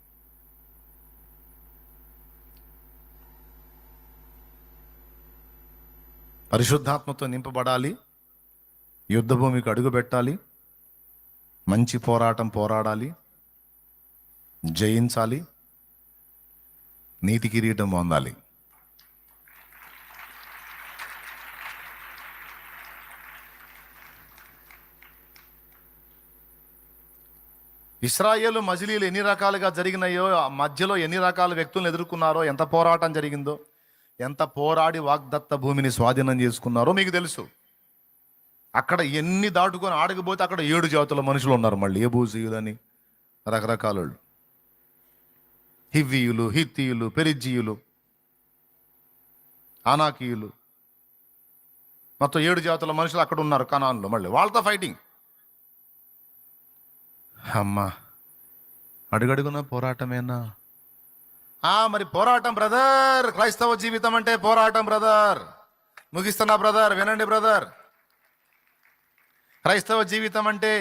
పరిశుద్ధాత్మతో నింపబడాలి, యుద్ధ భూమికి అడుగు పెట్టాలి, మంచి పోరాటం పోరాడాలి, జయించాలి, నీతి కిరీటం పొందాలి. ఇశ్రాయేలు మజిలీలు ఎన్ని రకాలుగా జరిగినాయో, మధ్యలో ఎన్ని రకాల వ్యక్తులను ఎదుర్కొన్నారో, ఎంత పోరాటం జరిగిందో, ఎంత పోరాడి వాగ్దత్త భూమిని స్వాధీనం చేసుకున్నారో మీకు తెలుసు. అక్కడ ఎన్ని దాటుకొని ఆడకపోతే అక్కడ 7 జాతుల మనుషులు ఉన్నారు. మళ్ళీ ఏబూసీయులని రకరకాల వాళ్ళు, హివ్వీయులు, హిత్తీయులు, పెరిజ్జీయులు, అనాకీయులు, మొత్తం 7 జాతుల మనుషులు అక్కడ ఉన్నారు కనాన్లో. మళ్ళీ వాళ్ళతో ఫైటింగ్. అమ్మా, అడుగడుగున పోరాటమేనా? మరి పోరాటం బ్రదర్. క్రైస్తవ జీవితం అంటే పోరాటం బ్రదర్. ముగిస్తున్నా బ్రదర్, వినండి బ్రదర్. క్రైస్తవ జీవితం అంటే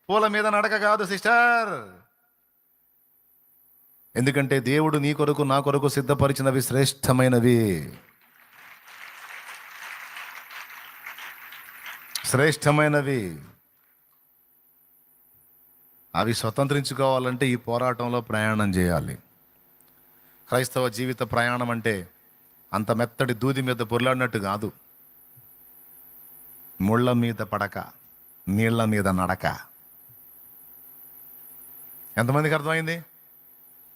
పూల మీద నడక కాదు సిస్టర్. ఎందుకంటే దేవుడు నీ కొరకు నా కొరకు సిద్ధపరిచినవి శ్రేష్టమైనవి. శ్రేష్టమైనవి అవి స్వతంత్రించుకోవాలంటే ఈ పోరాటంలో ప్రయాణం చేయాలి. క్రైస్తవ జీవిత ప్రయాణం అంటే అంత మెత్తటి దూది మీద పొర్లాడినట్టు కాదు. ముళ్ళ మీద పడక, నీళ్ల మీద నడక. ఎంతమందికి అర్థమైంది?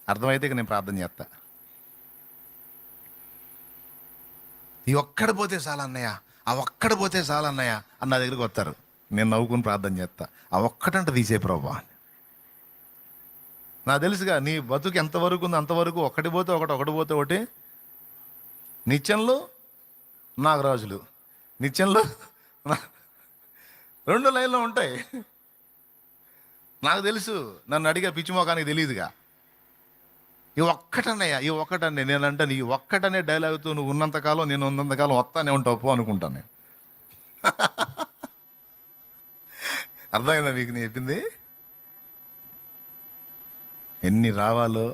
అర్థమైతే ఇక నేను ప్రార్థన చేస్తా. ఈ ఒక్కడ పోతే చాలన్నయ్య, ఆ ఒక్కడ పోతే చాలన్నయ్య అన్న దగ్గరికి వస్తారు. నేను నవ్వుకుని ప్రార్థన చేస్తా. ఆ ఒక్కటంట తీసే ప్రభువా. నాకు తెలుసుగా నీ బతుకు ఎంతవరకు ఉంది అంతవరకు. ఒకటి పోతే ఒకటి. నిత్యంలో నాగరాజులు, నిత్యంలో 2 లైన్లో ఉంటాయి. నాకు తెలుసు. నన్ను అడిగే పిచ్చిమోకానికి తెలియదుగా. ఈ ఒక్కటన్నయ్యా, ఈ ఒక్కటన్నే నేనంటే నీ ఒక్కటనే డైలాగుతో నువ్వు ఉన్నంతకాలం, నేను ఉన్నంతకాలం వస్తానే ఉంటావు పో అనుకుంటాను నేను. అర్థమైందా మీకు నేను చెప్పింది? ఎన్ని రావాలో,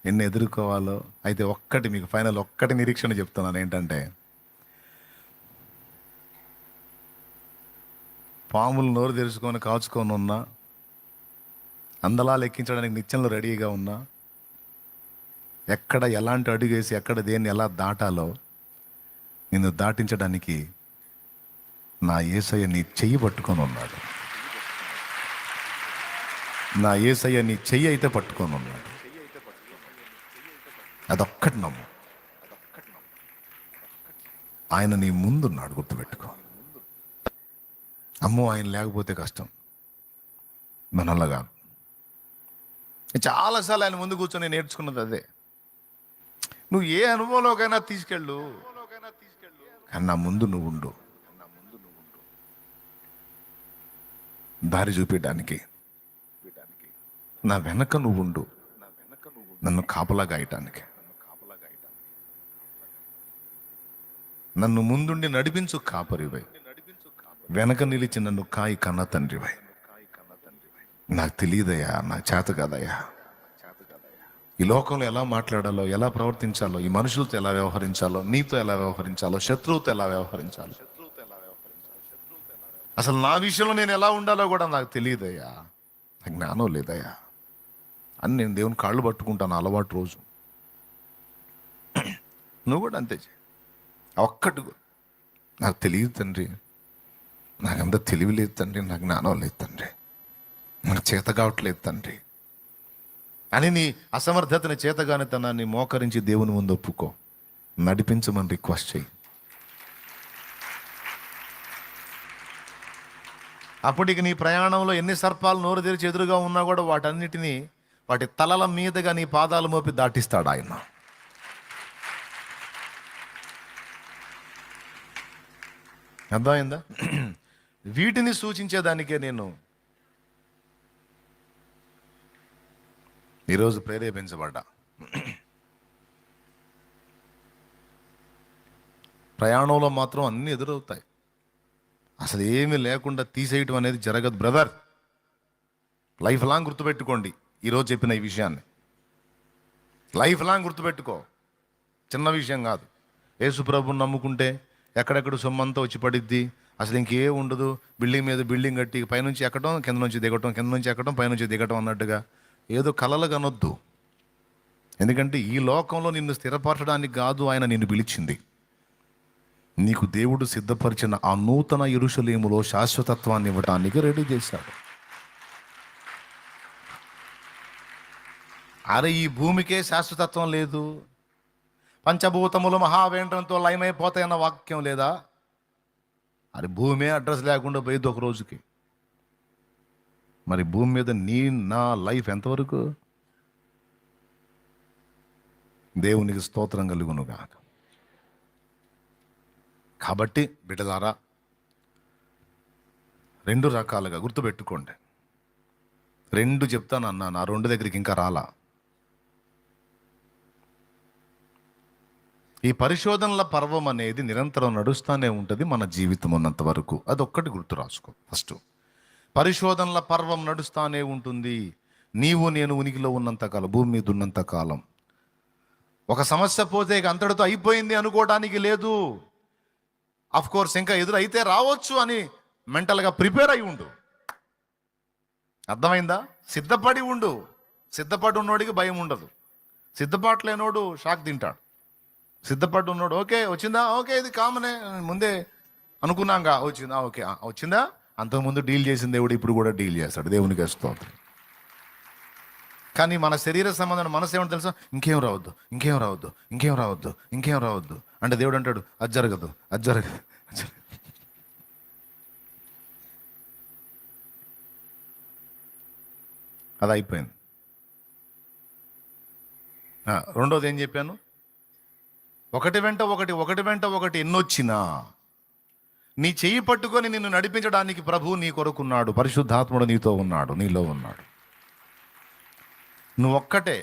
ఎన్ని ఎదుర్కోవాలో. అయితే ఒక్కటి మీకు ఫైనల్ ఒక్కటి నిరీక్షణ చెప్తున్నాను. ఏంటంటే, పాములు నోరు తెరుచుకొని కాచుకొని ఉన్నా, అందలా లెక్కించడానికి నిత్యంలో రెడీగా ఉన్నా, ఎక్కడ ఎలాంటి అడుగేసి ఎక్కడ దేన్ని ఎలా దాటాలో నిన్ను దాటించడానికి నా యేసయ్య నీ చెయ్యి పట్టుకొని ఉన్నాడు. నా యేసయ్య నీ చెయ్యి అయితే పట్టుకొని ఉన్నాడు. అదొక్కటి నమ్ము. ఆయన నీ ముందున్నాడు, గుర్తుపెట్టుకో. అమ్మో ఆయన లేకపోతే కష్టం, మనల్లా కాదు. చాలాసార్లు ఆయన ముందు కూర్చొని నేర్చుకున్నది అదే. నువ్వు ఏ అనుభవంలోకైనా తీసుకెళ్ళు, కానీ నా ముందు నువ్వు ఉండు. దారి చూపించడానికి. నా వెనక నువ్వు ఉండు, నన్ను కాపలా గాయటానికి. నన్ను ముందుండి నడిపించు కాపరివై, వెనక నిలిచి నన్ను కాయి కన్న తండ్రివై. నాకు తెలియదయ్యా, నాకు చేత కాదయ్యా. ఈ లోకంలో ఎలా మాట్లాడాలో, ఎలా ప్రవర్తించాలో, ఈ మనుషులతో ఎలా వ్యవహరించాలో, నీతో ఎలా వ్యవహరించాలో, శత్రువుతో ఎలా వ్యవహరించాలో, అసలు నా విషయంలో నేను ఎలా ఉండాలో కూడా నాకు తెలియదయ్యా. నాకు జ్ఞానం లేదయ్యా అని నేను దేవుని కాళ్ళు పట్టుకుంటాను అలవాటు రోజు. నువ్వు కూడా అంతే చేయి. ఒక్కటి నాకు తెలియదు తండ్రి, నాకంత తెలివి లేదు తండ్రి, నాకు జ్ఞానం లేదు తండ్రి, నాకు చేత కావట్లేదు తండ్రి అని నీ అసమర్థతని, చేతగాని తనాన్ని మోకరించి దేవుని ముందు ఒప్పుకో. నడిపించమని రిక్వెస్ట్ చేయి. అప్పటికి నీ ప్రయాణంలో ఎన్ని సర్పాలు నోరు తెరిచి ఎదురుగా ఉన్నా కూడా వాటన్నిటినీ వాటి తలల మీదుగా నీ పాదాలు మోపి దాటిస్తాడు ఆయన. అర్థమైందా? వీటిని సూచించేదానికే నేను ఈరోజు ప్రేరేపించబడ్డా. ప్రయాణంలో మాత్రం అన్నీ ఎదురవుతాయి. అసలు ఏమీ లేకుండా తీసేయటం అనేది జరగదు బ్రదర్. లైఫ్ లాంగ్ గుర్తుపెట్టుకోండి ఈరోజు చెప్పిన ఈ విషయాన్ని. లైఫ్ లాంగ్ గుర్తుపెట్టుకో, చిన్న విషయం కాదు. యేసు ప్రభువుని నమ్ముకుంటే ఎక్కడెక్కడ సొమ్మంతా వచ్చి పడిద్ది, అసలు ఇంకే ఉండదు. బిల్డింగ్ మీద బిల్డింగ్ కట్టి పైనుంచి ఎక్కడం, కింద నుంచి దిగటం, కింద నుంచి ఎక్కడం, పైనుంచి దిగటం అన్నట్టుగా ఏదో కలలు కనొద్దు. ఎందుకంటే ఈ లోకంలో నిన్ను స్థిరపరచడానికి కాదు ఆయన నిన్ను పిలిచింది. నీకు దేవుడు సిద్ధపరిచిన ఆ నూతన యెరూషలేములో శాశ్వతత్వాన్ని ఇవ్వటానికి రెడీ చేశాడు. అరే ఈ భూమికే శాశ్వతత్వం లేదు, పంచభూతములు మహావేంద్రంతో లయమైపోతాయన్న వాక్యం లేదా? అరే భూమి అడ్రస్ లేకుండా పోయేది ఒక రోజుకి. మరి భూమి మీద నా లైఫ్ ఎంతవరకు? దేవునికి స్తోత్రం కలుగునుగా. కాబట్టి బిడ్డలారా, రెండు రకాలుగా గుర్తుపెట్టుకోండి. రెండు చెప్తాను అన్నా, నా రెండు దగ్గరికి ఇంకా రాలా. ఈ పరిశోధనల పర్వం అనేది నిరంతరం నడుస్తూనే ఉంటుంది మన జీవితం ఉన్నంత వరకు. అదొక్కటి గుర్తు రాసుకో. ఫస్ట్ పరిశోధనల పర్వం నడుస్తూనే ఉంటుంది. నీవు నేను ఉనికిలో ఉన్నంత కాలం, భూమి మీద ఉన్నంత కాలం. ఒక సమస్య పోతే ఇక అంతటితో అయిపోయింది అనుకోవడానికి లేదు. అఫ్ కోర్స్ ఇంకా ఎదురైతే రావచ్చు అని మెంటల్గా ప్రిపేర్ అయి ఉండు. అర్థమైందా? సిద్ధపడి ఉండు. సిద్ధపడి ఉన్నోడికి భయం ఉండదు. సిద్ధపాటు లేనోడు షాక్ తింటాడు. సిద్ధపడి ఉన్నాడు, ఓకే వచ్చిందా, ఓకే ఇది కామనే, ముందే అనుకున్నాంగా, వచ్చిందా, ఓకే వచ్చిందా. అంతకుముందు డీల్ చేసిన దేవుడు ఇప్పుడు కూడా డీల్ చేస్తాడు. దేవునికి స్తోత్రం. కానీ మన శరీర సంబంధం మనసు ఏమంటే తెలుసా? ఇంకేం రావద్దు, ఇంకేం రావద్దు, ఇంకేం రావద్దు, ఇంకేం రావద్దు అంటే దేవుడు అంటాడు అది జరగదు, అది జరగదు. అది అయిపోయింది. రెండోది ఏం చెప్పాను? ఒకటి వెంట ఒకటి, ఒకటి వెంట ఒకటి ఎన్నొచ్చినా నీ చెయ్యి పట్టుకొని నిన్ను నడిపించడానికి ప్రభువు నీ కొరకున్నాడు. పరిశుద్ధాత్ముడు నీతో ఉన్నాడు, నీలో ఉన్నాడు. నువ్వు ఒక్కటే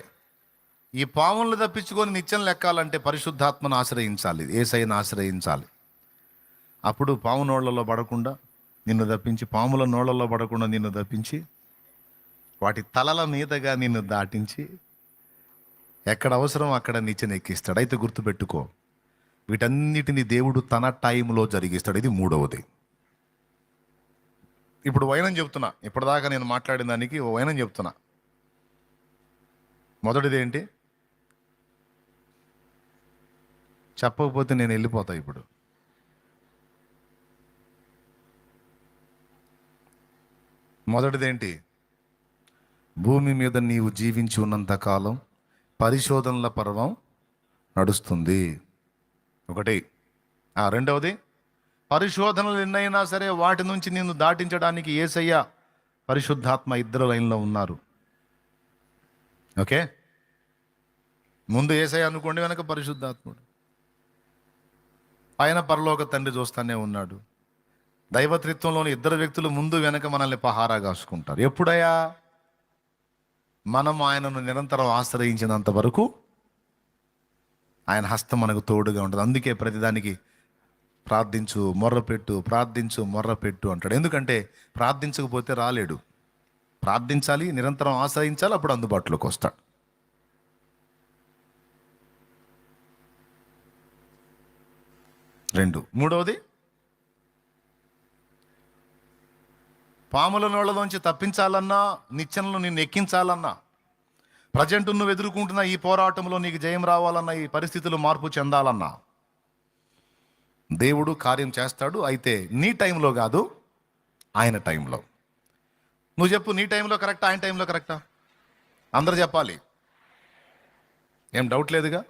ఈ పాములను తప్పించుకొని నిత్యం లెక్కాలంటే పరిశుద్ధాత్మను ఆశ్రయించాలి, యేసయ్యను ఆశ్రయించాలి. అప్పుడు పాము నోళ్లలో పడకుండా నిన్ను తప్పించి, పాముల నోళ్లలో పడకుండా నిన్ను తప్పించి, వాటి తలల మీదగా నిన్ను దాటించి ఎక్కడ అవసరం అక్కడ నిచ్చెన ఎక్కిస్తాడు. అయితే గుర్తుపెట్టుకో, వీటన్నిటిని దేవుడు తన టైంలో జరిగిస్తాడు. ఇది మూడవది. ఇప్పుడు వైనం చెప్తున్నా, ఇప్పటిదాకా నేను మాట్లాడిన దానికి వైనం చెప్తున్నా. మొదటిది ఏంటి? చెప్పకపోతే నేను వెళ్ళిపోతా. ఇప్పుడు మొదటిదేంటి? భూమి మీద నీవు జీవించి ఉన్నంత కాలం పరిశోధనల పర్వం నడుస్తుంది. ఒకటి. రెండవది, పరిశోధనలు ఎన్నైనా సరే వాటి నుంచి నిన్ను దాటించడానికి యేసయ్య, పరిశుద్ధాత్మ ఇద్దరు లైన్లో ఉన్నారు. ఓకే, ముందు యేసయ్య అనుకోండి, వెనక పరిశుద్ధాత్ముడు. పైన పరలోక తండ్రి చూస్తానే ఉన్నాడు, దైవత్రిత్వంలోని ఇద్దరు వ్యక్తులు ముందు వెనక మనల్ని పహారా కాసుకుంటారు. ఎప్పుడయ్యా? మనం ఆయనను నిరంతరం ఆశ్రయించినంత వరకు ఆయన హస్తం మనకు తోడుగా ఉంటుంది. అందుకే ప్రతిదానికి ప్రార్థించు, మొర్రపెట్టు, ప్రార్థించు, మొర్రపెట్టు అంటాడు. ఎందుకంటే ప్రార్థించకపోతే రాలేడు. ప్రార్థించాలి, నిరంతరం ఆశ్రయించాలి, అప్పుడు అందుబాటులోకి వస్తాడు. మూడవది, పాముల నోళ్ళలోంచి తప్పించాలన్నా, నిచ్చెనలు నిన్ను ఎక్కించాలన్నా, ప్రజెంట్ నువ్వు ఎదుర్కొంటున్న ఈ పోరాటంలో నీకు జయం రావాలన్నా, ఈ పరిస్థితులు మార్పు చెందాలన్నా దేవుడు కార్యం చేస్తాడు. అయితే నీ టైంలో కాదు, ఆయన టైంలో. నువ్వు చెప్పు, నీ టైంలో కరెక్టా, ఆయన టైంలో కరెక్టా? అందరు చెప్పాలి. ఏం డౌట్ లేదుగా.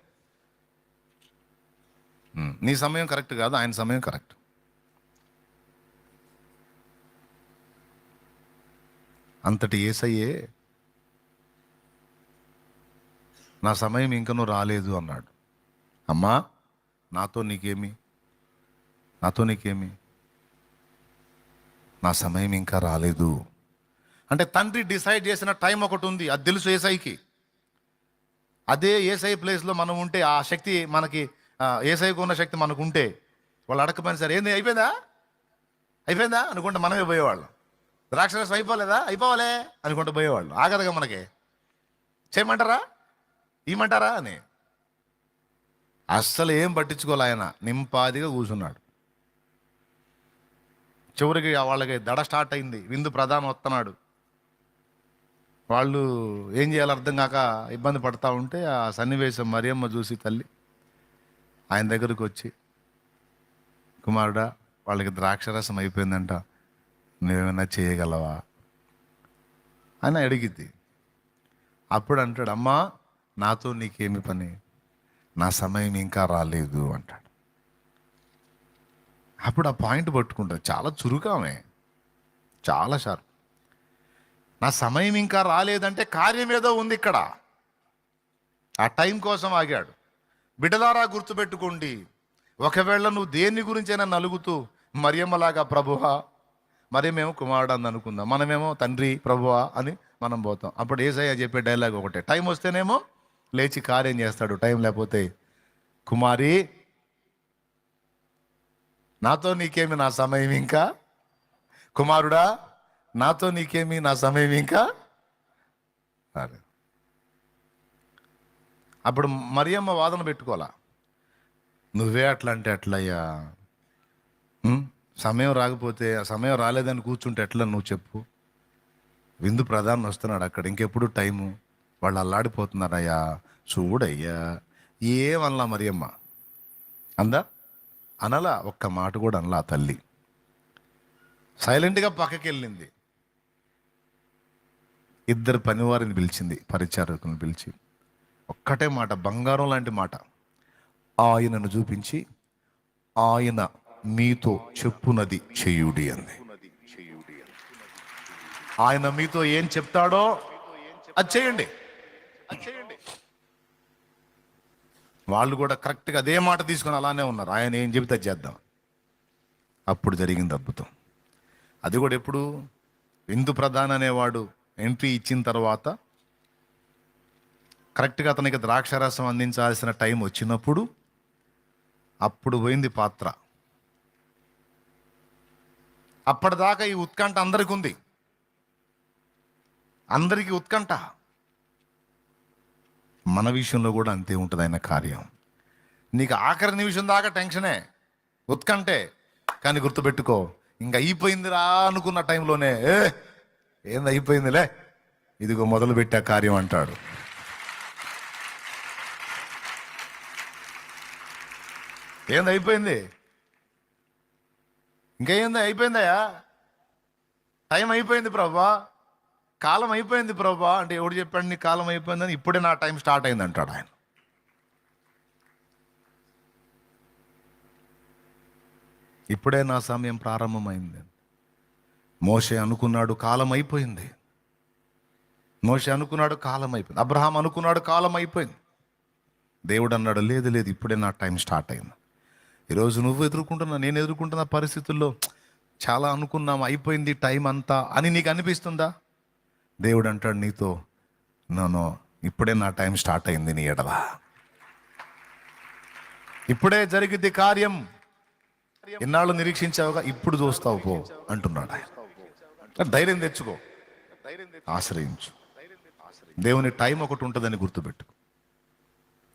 నీ సమయం కరెక్ట్ కాదు, ఆయన సమయం కరెక్ట్. అంతటి యేసయ్యే నా సమయం ఇంకనూ రాలేదు అన్నాడు. అమ్మా, నాతో నీకేమి, నా సమయం ఇంకా రాలేదు అంటే తండ్రి డిసైడ్ చేసిన టైం ఒకటి ఉంది, అది తెలుసు యేసయ్యకి. అదే యేసయ్య ప్లేస్లో మనం ఉంటే, ఆ శక్తి మనకి, యేసయ్యకు ఉన్న శక్తి మనకు ఉంటే, వాళ్ళు అడగకపోయినా సరే, ఏంది అయిపోయిందా అనుకుంటే మనమే పోయేవాళ్ళం. ద్రాక్షరసం అయిపోవాలే అనుకుంటూ పోయేవాళ్ళు. ఆగదుగా మనకి. చేయమంటారా, ఇమ్మంటారా అని అస్సలు ఏం పట్టించుకోలే. ఆయన నింపాదిగా కూర్చున్నాడు. చివరికి వాళ్ళకి దడ స్టార్ట్ అయింది. విందు ప్రధానం వస్తున్నాడు. వాళ్ళు ఏం చేయాలో అర్థం కాక ఇబ్బంది పడతా ఉంటే, ఆ సన్నివేశం మరియమ్మ చూసి తల్లి ఆయన దగ్గరకు వచ్చి, కుమారుడా, వాళ్ళకి ద్రాక్షరసం అయిపోయిందంట, నువ్వేమైనా చేయగలవా అని అడిగిద్ది. అప్పుడు అంటాడు, అమ్మా, నాతో నీకేమి పని, నా సమయం ఇంకా రాలేదు అంటాడు. అప్పుడు ఆ పాయింట్ పట్టుకుంటాడు. చాలా చురుకామే, చాలా షార్ప్. నా సమయం ఇంకా రాలేదంటే కార్యం ఏదో ఉంది ఇక్కడ. ఆ టైం కోసం ఆగాడు. బిడ్డలారా, గుర్తుపెట్టుకోండి, ఒకవేళ నువ్వు దేని గురించైనా నలుగుతూ మరియమ్మలాగా ప్రభువా, మరేమేమో కుమారుడు అని అనుకుందాం, మనమేమో తండ్రి ప్రభువా అని మనం పోతాం. అప్పుడు యేసయ్య చెప్పే డైలాగ్ ఒకటే, టైం వస్తేనేమో లేచి కార్యం చేస్తాడు, టైం లేకపోతే, కుమారి, నాతో నీకేమి, నా సమయం ఇంకా, కుమారుడా, నాతో నీకేమి, నా సమయం ఇంకా. అప్పుడు మరియమ్మ వాదన పెట్టుకోవాలా, నువ్వే అట్లా అంటే ఎట్లయ్యా, సమయం రాకపోతే, ఆ సమయం రాలేదని కూర్చుంటే ఎట్లా నువ్వు చెప్పు. విందు ప్రధాని వస్తున్నాడు అక్కడ, ఇంకెప్పుడు టైము, వాళ్ళు అల్లాడిపోతున్నారయ్యా, చూడయ్యా. ఏమనలా మరియమ్మ, అనలా, ఒక్క మాట కూడా అనలా. తల్లి సైలెంట్గా పక్కకి వెళ్ళింది. ఇద్దరు పనివారిని పిలిచింది, పరిచారకుని పిలిచి ఒక్కటే మాట, బంగారం లాంటి మాట, ఆయనను చూపించి, ఆయన మీతో చెప్పునది చేయుడి అంది. ఆయన మీతో ఏం చెప్తాడో అది చేయండి. వాళ్ళు కూడా కరెక్ట్గా అదే మాట తీసుకొని అలానే ఉన్నారు. ఆయన ఏం చెబితే అది చేద్దాం. అప్పుడు జరిగింది అద్భుతం. అది కూడా ఎప్పుడు, విందు ప్రధాని అనేవాడు ఎంట్రీ ఇచ్చిన తర్వాత, కరెక్ట్గా అతనికి ద్రాక్షారసం అందించాల్సిన టైం వచ్చినప్పుడు, అప్పుడు పోయింది పాత్ర. అప్పటిదాకా ఈ ఉత్కంఠ అందరికి ఉంది, అందరికీ ఉత్కంఠ. మన విషయంలో కూడా అంతే ఉంటుంది ఆయన కార్యం. నీకు ఆఖరి నిమిషం దాకా టెన్షనే, ఉత్కంఠే, కానీ గుర్తుపెట్టుకో, ఇంకా అయిపోయిందిరా అనుకున్న టైంలోనే, ఏంది అయిపోయిందిలే, ఇదిగో మొదలు పెట్టే కార్యం అంటాడు. ఏంది అయిపోయింది, ఇంకా ఏంది అయిపోయిందయ్యా, టైం అయిపోయింది ప్రభా, కాలం అయిపోయింది ప్రభా అంటే, ఎవడు చెప్పాడు నీ కాలం అయిపోయిందని? ఇప్పుడే నా టైం స్టార్ట్ అయింది అంటాడు ఆయన. ఇప్పుడే నా సమయం ప్రారంభమైంది. మోషే అనుకున్నాడు కాలం అయిపోయింది, కాలం అయిపోయింది. అబ్రహాం అనుకున్నాడు కాలం అయిపోయింది. దేవుడు అన్నాడు, లేదు, ఇప్పుడే నా టైం స్టార్ట్ అయింది. ఈరోజు నువ్వు ఎదుర్కొంటున్నా, నేను ఎదుర్కొంటున్న పరిస్థితుల్లో చాలా అనుకున్నాం, అయిపోయింది టైం అంతా అని నీకు అనిపిస్తుందా? దేవుడు అంటాడు నీతో, నో, ఇప్పుడే నా టైం స్టార్ట్ అయింది నీ ఎడల, ఇప్పుడే జరిగింది కార్యం, ఎన్నాళ్ళు నిరీక్షించావుగా, ఇప్పుడు చూస్తావు పో అంటున్నాడు ఆయన. ధైర్యం తెచ్చుకో, ఆశ్రయించు. దేవుని టైం ఒకటి ఉంటుందని గుర్తుపెట్టు.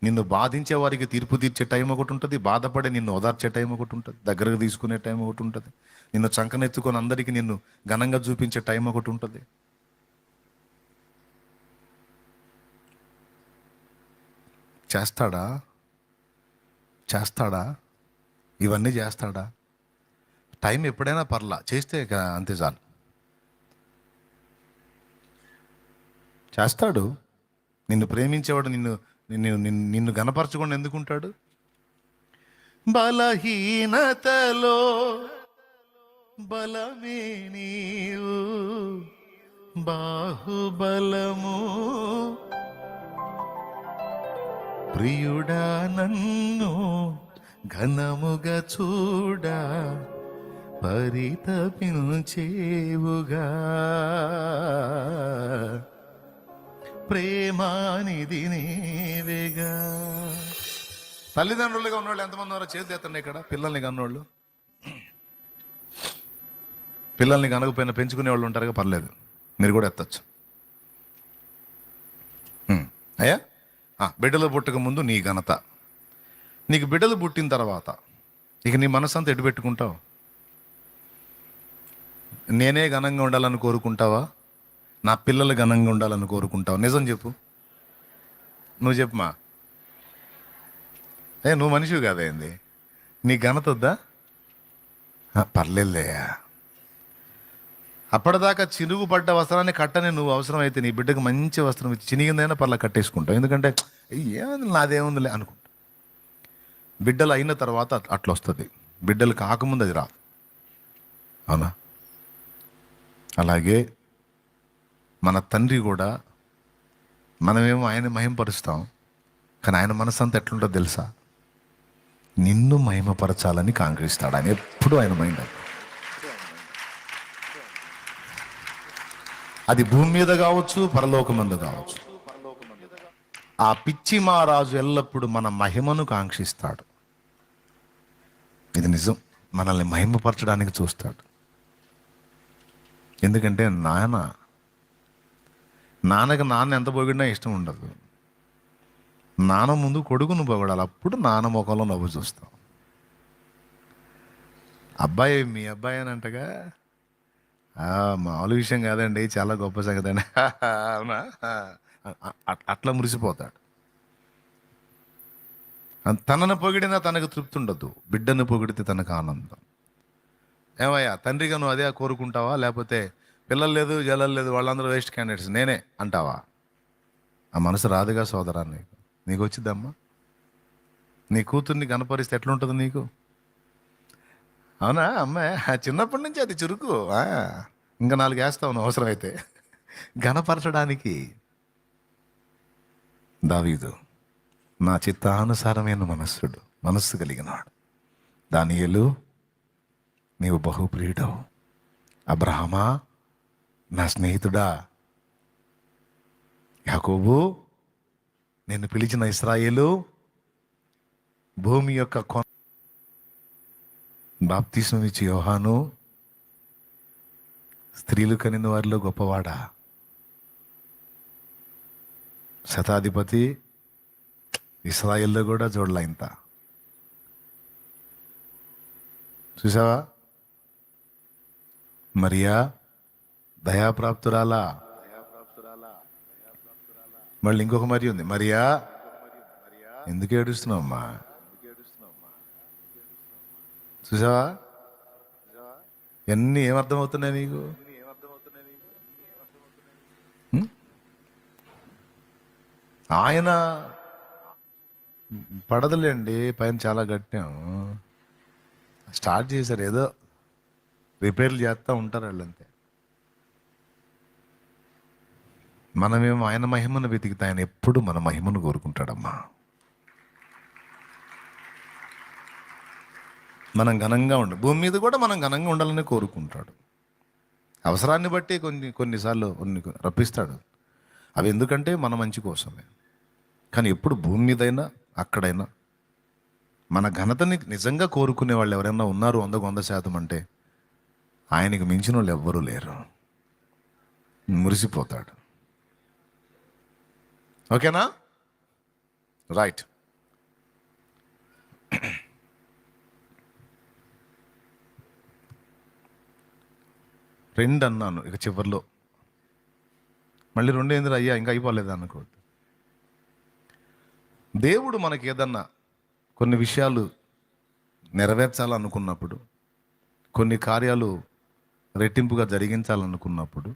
నిన్ను బాధించే వారికి తీర్పు తీర్చే టైం ఒకటి ఉంటుంది, బాధపడే నిన్ను ఓదార్చే టైం ఒకటి ఉంటుంది, దగ్గరకు తీసుకునే టైం ఒకటి ఉంటుంది, నిన్ను చంకనెత్తుకొని అందరికీ నిన్ను ఘనంగా చూపించే టైం ఒకటి ఉంటుంది. చేస్తాడా ఇవన్నీ చేస్తాడా? టైం ఎప్పుడైనా పర్లా, చేస్తే అంతే చాలు. చేస్తాడు. నిన్ను ప్రేమించేవాడు నిన్ను నిన్ను నిన్ను నిన్ను గనపరచకుండా ఎందుకుంటాడు? బలహీనతలో బలమే నీవు, బాహుబలము ప్రియుడా నన్ను ఘనముగా చూడా, పరితపించేవుగా, ప్రేమానిధి నీవేగా. తల్లిదండ్రులుగా ఉన్నవాళ్ళు ఎంతమంది ఉన్నారో చేతి ఎత్తండి ఇక్కడ. పిల్లల్ని కన్నోళ్ళు, పిల్లల్ని కనకపోయినా పెంచుకునే వాళ్ళు ఉంటారుగా, పర్లేదు, మీరు కూడా ఎత్తచ్చు. అయ్యా, బిడ్డలు పుట్టక ముందు నీ ఘనత, నీకు బిడ్డలు పుట్టిన తర్వాత ఇక నీ మనసంతా ఎటు పెట్టుకుంటావు? నేనే ఘనంగా ఉండాలని కోరుకుంటావా? నా పిల్లలు ఘనంగా ఉండాలని కోరుకుంటావు? నిజం చెప్పు, నువ్వు చెప్పుమా. నువ్వు మనిషివి కాదేంది, నీ ఘనత వద్దా? పర్లేదులేయా, అప్పటిదాకా చినుగు పడ్డ వస్త్రాన్ని కట్టని నువ్వు అవసరమైతే నీ బిడ్డకు మంచి వస్త్రం ఇచ్చి చినిగిందైనా పర్లా కట్టేసుకుంటావు. ఎందుకంటే ఏముంది, నాదేముందిలే అనుకుంటా. బిడ్డలు అయిన తర్వాత అట్లా వస్తుంది, బిడ్డలు కాకముందు అది రాదు. అవునా? అలాగే మన తండ్రి కూడా, మనమేమో ఆయన మహిమపరుస్తాం, కానీ ఆయన మనసు అంతా ఎట్లుంటుందో తెలుసా? నిన్ను మహిమపరచాలని కాంక్షిస్తాడు ఆయన ఎప్పుడు. ఆయన మైండ్ అది భూమి మీద కావచ్చు, పరలోకమందు కావచ్చు. ఆ పిచ్చి మహారాజు ఎల్లప్పుడూ మన మహిమను కాంక్షిస్తాడు. ఇది నిజం, మనల్ని మహిమపరచడానికి చూస్తాడు. ఎందుకంటే నాన్నకి నాన్న ఎంత పొగిడినా ఇష్టం ఉండదు. నాన్న ముందు కొడుకును పొగడాలి, అప్పుడు నాన్న ముఖంలో నవ్వు చూస్తాం. అబ్బాయి, మీ అబ్బాయి అని అంటగా, మామూలు విషయం కాదండి, చాలా గొప్ప సంగతి అండి, అవునా? అట్లా మురిసిపోతాడు. తనను పొగిడినా తనకు తృప్తి ఉండదు, బిడ్డను పొగిడితే తనకు ఆనందం. ఏమయ్యా తండ్రిగా నువ్వు అదే కోరుకుంటావా? లేకపోతే పిల్లలు లేదు, జల్లలు లేదు, వాళ్ళందరూ వేస్ట్ క్యాండిడేట్స్ నేనే అంటావా? ఆ మనసు రాదుగా సోదరా. నీకు వచ్చిద్దమ్మా? నీ కూతుర్ని కనపరిస్తే ఎట్లుంటుంది నీకు? అవునా అమ్మాయి? చిన్నప్పటి నుంచి అది చురుకు, ఇంకా 4 వేస్తావు నువ్వు అవసరమైతే ఘనపరచడానికి. దావీదు నా చిత్తానుసారమైన మనస్సు కలిగినవాడు. దానియేలు నీవు బహుప్రియుడవు. అబ్రహమా నా స్నేహితుడా. యాకోబు నిన్ను పిలిచిన ఇశ్రాయేలు. భూమి యొక్క బాప్తిస్మం ఇచ్చి యోహాను స్త్రీలు కనిన వారిలో గొప్పవాడా. శతాధిపతి ఇశ్రాయేల్లో కూడా చూడలా ఇంత. చూసావా? మరియా దయాప్రాప్తురాలా. మళ్ళీ ఇంకొక మరి ఉంది, మరియా ఎందుకు ఏడుస్తున్నావమ్మా? చూసావా? ఎన్ని ఏమర్థమవుతున్నాయి నీకు? ఆయన పడదులేండి, పైన చాలా గట్టాం స్టార్ట్ చేశారు, ఏదో రిపేర్లు చేస్తూ ఉంటారు వాళ్ళంతే. మనమేమో ఆయన మహిమను వెతికితే ఆయన ఎప్పుడు మన మహిమను కోరుకుంటాడమ్మా. మనం ఘనంగా భూమి మీద కూడా మనం ఘనంగా ఉండాలని కోరుకుంటాడు. అవసరాన్ని బట్టి కొన్నిసార్లు రప్పిస్తాడు. అవి ఎందుకంటే మన మంచి కోసమే. కానీ ఎప్పుడు భూమి మీదైనా అక్కడైనా మన ఘనతని నిజంగా కోరుకునే వాళ్ళు ఎవరైనా ఉన్నారు 100% అంటే ఆయనకి మించిన వాళ్ళు ఎవ్వరూ లేరు. మురిసిపోతాడు. ఓకేనా? రైట్. రెండు అన్నాను, ఇక చివరిలో మళ్ళీ రెండు ఏందిరా అయ్యా ఇంకా అయిపోలేదు అనుకోవద్దు. దేవుడు మనకి ఏదన్నా కొన్ని విషయాలు నెరవేర్చాలనుకున్నప్పుడు, కొన్ని కార్యాలు రెట్టింపుగా జరిగించాలనుకున్నప్పుడు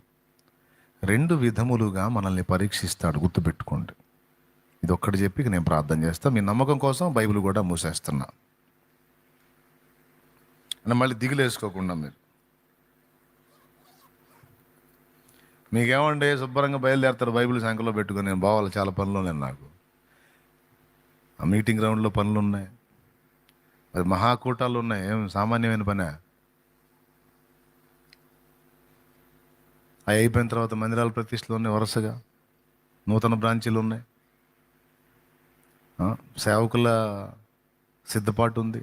రెండు విధములుగా మనల్ని పరీక్షిస్తాడు. గుర్తుపెట్టుకోండి. ఇది ఒక్కటి చెప్పి నేను ప్రార్థన చేస్తా. మీ నమ్మకం కోసం బైబిల్ కూడా మూసేస్తున్నా అని మళ్ళీ దిగులేసుకోకుండా మీకేమంటే శుభ్రంగా బయలుదేరుతారు బైబిల్ సంఖ్యలో పెట్టుకుని. నేను బావాలి, చాలా పనులు ఉన్నాయి నాకు. ఆ మీటింగ్ గ్రౌండ్లో పనులు ఉన్నాయి, అది మహాకూటాలు ఉన్నాయి. ఏం సామాన్యమైన పనే. అవి అయిపోయిన తర్వాత మందిరాల ప్రతిష్టలు ఉన్నాయి, వరుసగా నూతన బ్రాంచీలు ఉన్నాయి, సేవకుల సిద్ధపాటు ఉంది.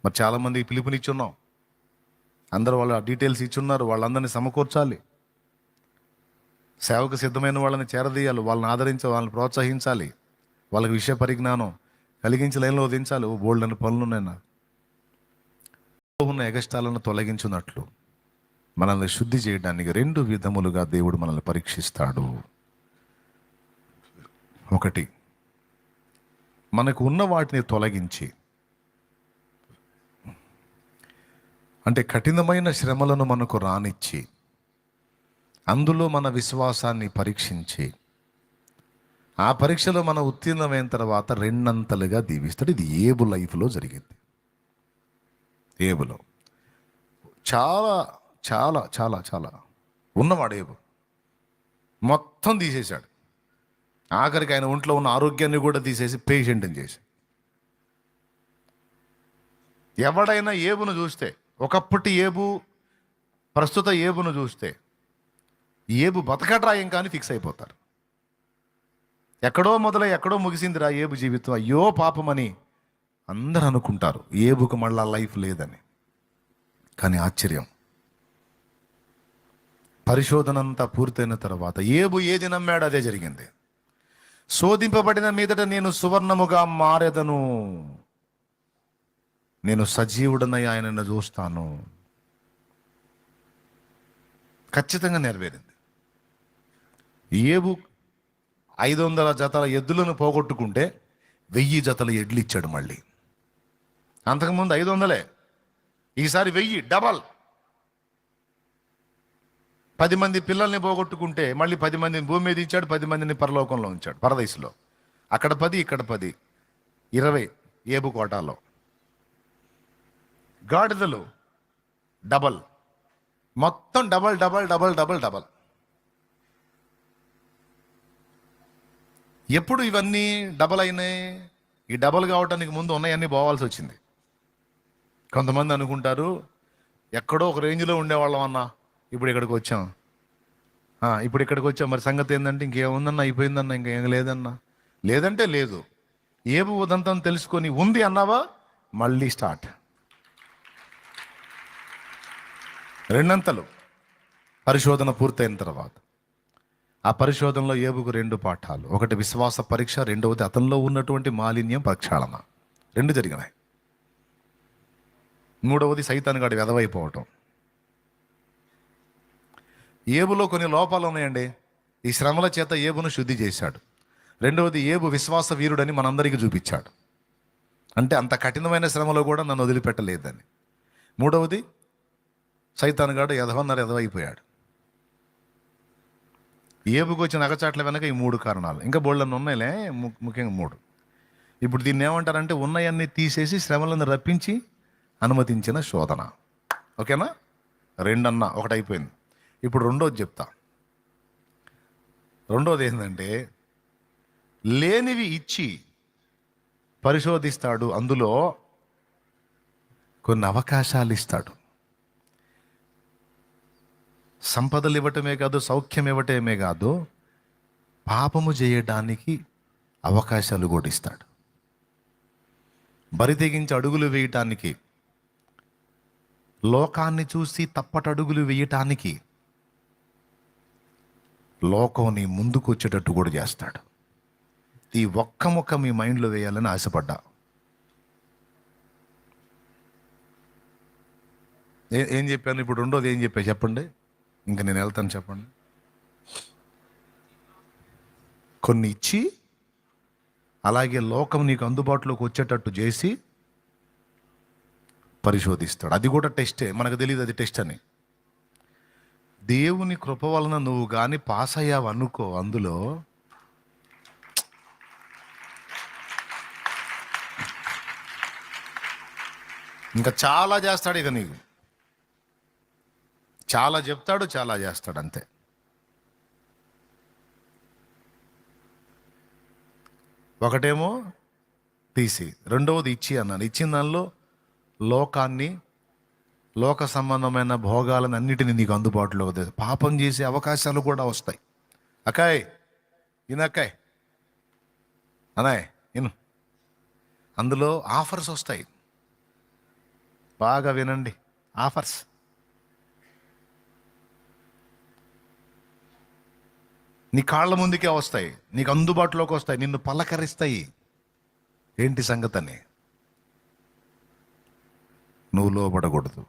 మరి చాలామందికి పిలుపునిచ్చున్నాం. అందరూ వాళ్ళ డీటెయిల్స్ ఇచ్చున్నారు. వాళ్ళందరినీ సమకూర్చాలి. సేవకు సిద్ధమైన వాళ్ళని చేరదీయాలి, వాళ్ళని ఆదరించాలి, వాళ్ళని ప్రోత్సహించాలి, వాళ్ళకి విషయ పరిజ్ఞానం కలిగించి లైన్లో వదించాలి. బోల్డ్ అని పనులు ఉన్నాయి. నాకు ఉన్న ఎగస్టాలను తొలగించున్నట్లు మనల్ని శుద్ధి చేయడానికి రెండు విధములుగా దేవుడు మనల్ని పరీక్షిస్తాడు. ఒకటి, మనకు ఉన్న వాటిని తొలగించి, అంటే కఠినమైన శ్రమలను మనకు రానిచ్చి, అందులో మన విశ్వాసాన్ని పరీక్షించి, ఆ పరీక్షలో మన ఉత్తీర్ణమైన తర్వాత రెండంతలుగా దీవిస్తాడు. ఇది ఏబు లైఫ్లో జరిగింది. ఏబులో చాలా చాలా చాలా చాలా ఉన్నవాడు ఏబు. మొత్తం తీసేశాడు. ఆఖరికి ఆయన ఒంట్లో ఉన్న ఆరోగ్యాన్ని కూడా తీసేసి పేషెంట్ని చేసి. ఎవడైనా ఏబును చూస్తే, ఒకప్పటి ఏబు ప్రస్తుత ఏబును చూస్తే, ఏబు బతకట్రా ఏం కానీ ఫిక్స్ అయిపోతారు. ఎక్కడో మొదలై ఎక్కడో ముగిసిందిరా ఏబు జీవితం, అయ్యో పాపమని అందరూ అనుకుంటారు. ఏబుకు మళ్ళా లైఫ్ లేదని. కానీ ఆశ్చర్యం, పరిశోధన అంతా పూర్తయిన తర్వాత ఏబు ఏది నమ్మాడు అదే జరిగింది. శోధింపబడిన మీదట నేను సువర్ణముగా మారెదను, నేను సజీవుడనై ఆయనను చూస్తాను. ఖచ్చితంగా నెరవేరింది. ఏబు 500 జతల ఎద్దులను పోగొట్టుకుంటే 1000 జతల ఎడ్లు ఇచ్చాడు మళ్ళీ. అంతకుముందు 500, ఈసారి 1000, డబల్. 10 మంది పిల్లల్ని పోగొట్టుకుంటే మళ్ళీ 10 మందిని భూమి మీద ఇచ్చాడు, 10 మందిని పరలోకంలో ఉంచాడు, పరదేశంలో. అక్కడ 10, ఇక్కడ 10, 20 ఏబు కోటాలో. గాడిదలు డబల్, మొత్తం double double double double double. ఎప్పుడు ఇవన్నీ డబల్ అయినాయి? ఈ డబల్ కావటానికి ముందు ఉన్నాయన్నీ పోవాల్సి వచ్చింది. కొంతమంది అనుకుంటారు ఎక్కడో ఒక రేంజ్లో ఉండేవాళ్ళం అన్నా, ఇప్పుడు ఇక్కడికి వచ్చాం. ఇప్పుడు ఇక్కడికి వచ్చాం, మరి సంగతి ఏంటంటే ఇంకేముందన్నా, అయిపోయిందన్నా, ఇంకేం లేదన్నా. లేదంటే లేదు. ఏబు ఉదంతం తెలుసుకొని ఉంది అన్నావా, మళ్ళీ స్టార్ట్. రెండంతలు పరిశోధన పూర్తయిన తర్వాత ఆ పరిశోధనలో ఏబుకు 2 పాఠాలు. ఒకటి విశ్వాస పరీక్ష, రెండవది అతనిలో ఉన్నటువంటి మాలిన్యం ప్రక్షాళన. 2 జరిగినాయి. మూడవది సైతానుగాడి వెధవైపోవటం. ఏబులో కొన్ని లోపాలు ఉన్నాయండి. ఈ శ్రమల చేత ఏబును శుద్ధి చేశాడు. రెండవది, ఏబు విశ్వాస వీరుడని మనందరికీ చూపించాడు. అంటే అంత కఠినమైన శ్రమలో కూడా నన్ను వదిలిపెట్టలేదని. మూడవది, సైతానుగాడు ఎదవైపోయాడు. ఏబుకు వచ్చిన అగచాట్ల వెనక ఈ 3 కారణాలు. ఇంకా బోళ్ళని ఉన్నాయిలే, ముఖ్యంగా 3. ఇప్పుడు దీన్ని ఏమంటారంటే ఉన్నాయన్నీ తీసేసి శ్రమలను రప్పించి అనుమతించిన శోధన. ఓకేనా? 2 అన్నా, 1 అయిపోయింది. ఇప్పుడు రెండోది చెప్తా. రెండోది ఏంటంటే లేనివి ఇచ్చి పరిశోధిస్తాడు. అందులో కొన్ని అవకాశాలు ఇస్తాడు. సంపదలు ఇవ్వటమే కాదు, సౌఖ్యం ఇవ్వటమే కాదు, పాపము చేయడానికి అవకాశాలు కూడా ఇస్తాడు. బరి తెగించి అడుగులు వేయటానికి, లోకాన్ని చూసి తప్పటడుగులు వేయటానికి లోకం నీ ముందుకు వచ్చేటట్టు కూడా చేస్తాడు. ఈ ఒక్క ముక్క మీ మైండ్లో వేయాలని ఆశపడ్డా. ఏం చెప్పాను ఇప్పుడు? రెండోది ఏం చెప్పా చెప్పండి, ఇంకా నేను వెళ్తాను చెప్పండి. కొన్ని ఇచ్చి అలాగే లోకం నీకు అందుబాటులోకి వచ్చేటట్టు చేసి పరిశోధిస్తాడు. అది కూడా టెస్టే, మనకు తెలియదు అది టెస్ట్ అని. దేవుని కృప వలన నువ్వు కానీ పాస్ అయ్యావు అనుకో, అందులో ఇంకా చాలా చేస్తాడు. ఇక నీకు చాలా చెప్తాడు, చాలా చేస్తాడు, అంతే. ఒకటేమో తీసి, రెండవది ఇచ్చి అన్నాను. ఇచ్చిన దానిలో లోకాన్ని, లోక సంబంధమైన భోగాలను అన్నిటినీ నీకు అందుబాటులోకి తెచ్చు. పాపం చేసే అవకాశాలు కూడా వస్తాయి. అక్కాయ్ ఇనక్కాయ్ అనాయ్ ఇను, అందులో ఆఫర్స్ వస్తాయి. బాగా వినండి, ఆఫర్స్. నీ కాళ్ళ ముందుకే వస్తాయి, నీకు అందుబాటులోకి వస్తాయి, నిన్ను పలకరిస్తాయి. ఏంటి సంగతని? నువ్వు లోబడకూడదు.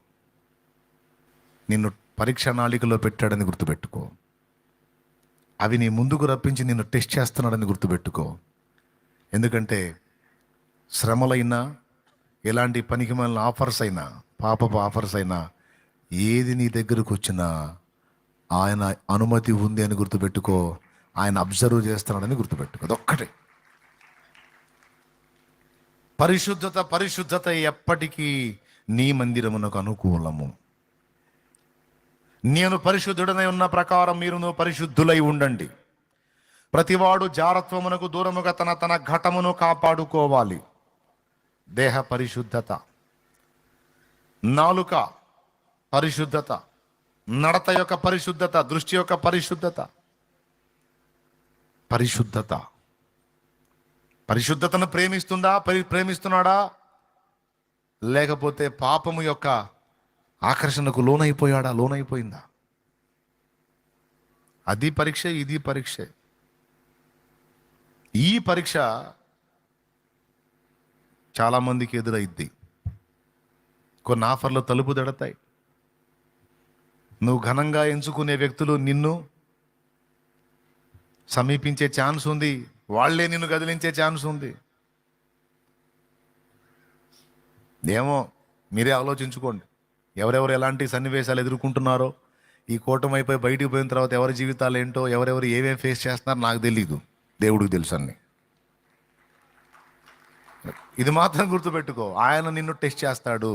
నిన్ను పరీక్ష నాళికలో పెట్టాడని గుర్తుపెట్టుకో. అవి నీ ముందుకు రప్పించి నిన్ను టెస్ట్ చేస్తున్నాడని గుర్తుపెట్టుకో. ఎందుకంటే శ్రమలైనా, ఎలాంటి పనికిమాలిన ఆఫర్స్ అయినా, పాపపు ఆఫర్స్ అయినా, ఏది నీ దగ్గరకు వచ్చినా ఆయన అనుమతి ఉంది అని గుర్తుపెట్టుకో. ఆయన అబ్జర్వ్ చేస్తున్నాడని గుర్తుపెట్టుకో. అదొక్కటే. పరిశుద్ధత, పరిశుద్ధత ఎప్పటికీ నీ మందిరమునకు అనుకూలము. నేను పరిశుద్ధుడనై ఉన్న ప్రకారం మీరును పరిశుద్ధులై ఉండండి. ప్రతివాడు జారత్వమునకు దూరముగా తన తన ఘటమును కాపాడుకోవాలి. దేహ పరిశుద్ధత, నాలుక పరిశుద్ధత, నడత యొక్క పరిశుద్ధత, దృష్టి యొక్క పరిశుద్ధత. పరిశుద్ధత, పరిశుద్ధతను ప్రేమిస్తున్నాడా? లేకపోతే పాపము యొక్క ఆకర్షణకు లోనైపోయిందా? అది పరీక్ష, ఇది పరీక్ష. ఈ పరీక్ష చాలామందికి ఎదురైద్ది. కొన్ని ఆఫర్లు తలుపు దడతాయి. నువ్వు ఘనంగా ఎంచుకునే వ్యక్తులు నిన్ను సమీపించే ఛాన్స్ ఉంది, వాళ్లే నిన్ను కదిలించే ఛాన్స్ ఉంది. ఏమో మీరే ఆలోచించుకోండి. ఎవరెవరు ఎలాంటి సన్నివేశాలు ఎదుర్కొంటున్నారో, ఈ కూటమి అయిపోయి బయటికి పోయిన తర్వాత ఎవరి జీవితాలు ఏంటో, ఎవరెవరు ఏమేమి ఫేస్ చేస్తున్నారో నాకు తెలీదు, దేవుడికి తెలుసు అన్ని. ఇది మాత్రం గుర్తుపెట్టుకో, ఆయన నిన్ను టెస్ట్ చేస్తాడు.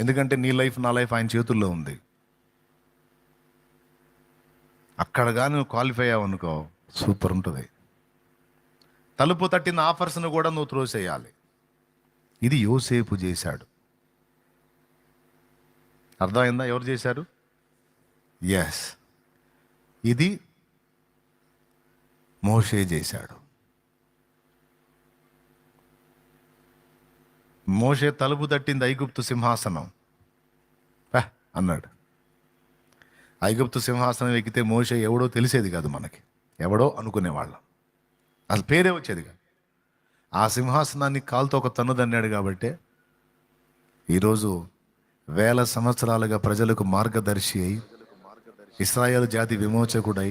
ఎందుకంటే నీ లైఫ్, నా లైఫ్ ఆయన చేతుల్లో ఉంది. అక్కడ కానీ నువ్వు క్వాలిఫై అయ్యావు అనుకో, సూపర్ ఉంటుంది. తలుపు తట్టిన ఆఫర్స్ను కూడా నువ్వు త్రోసేయాలి. ఇది యోసేపు చేశాడు. అర్థమైందా? ఎవరు చేశారు? ఎస్, ఇది మోషే చేశాడు. మోషే తలుపు తట్టింది ఐగుప్తు సింహాసనం అన్నాడు. ఐగుప్తు సింహాసనం ఎక్కితే మోషే ఎవడో తెలిసేది కాదు మనకి, ఎవడో అనుకునేవాళ్ళం, అసలు పేరే వచ్చేది కాదు. ఆ సింహాసనాన్ని కాలుతో ఒక తన్నుదన్నాడు కాబట్టి ఈరోజు వేల సంవత్సరాలుగా ప్రజలకు మార్గదర్శి అయి, ఇశ్రాయేలు జాతి విమోచకుడై,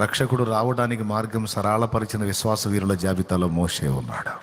రక్షకుడు రావడానికి మార్గం సరళపరిచిన విశ్వాస వీరుల జాబితాలో మోషే ఉన్నాడు.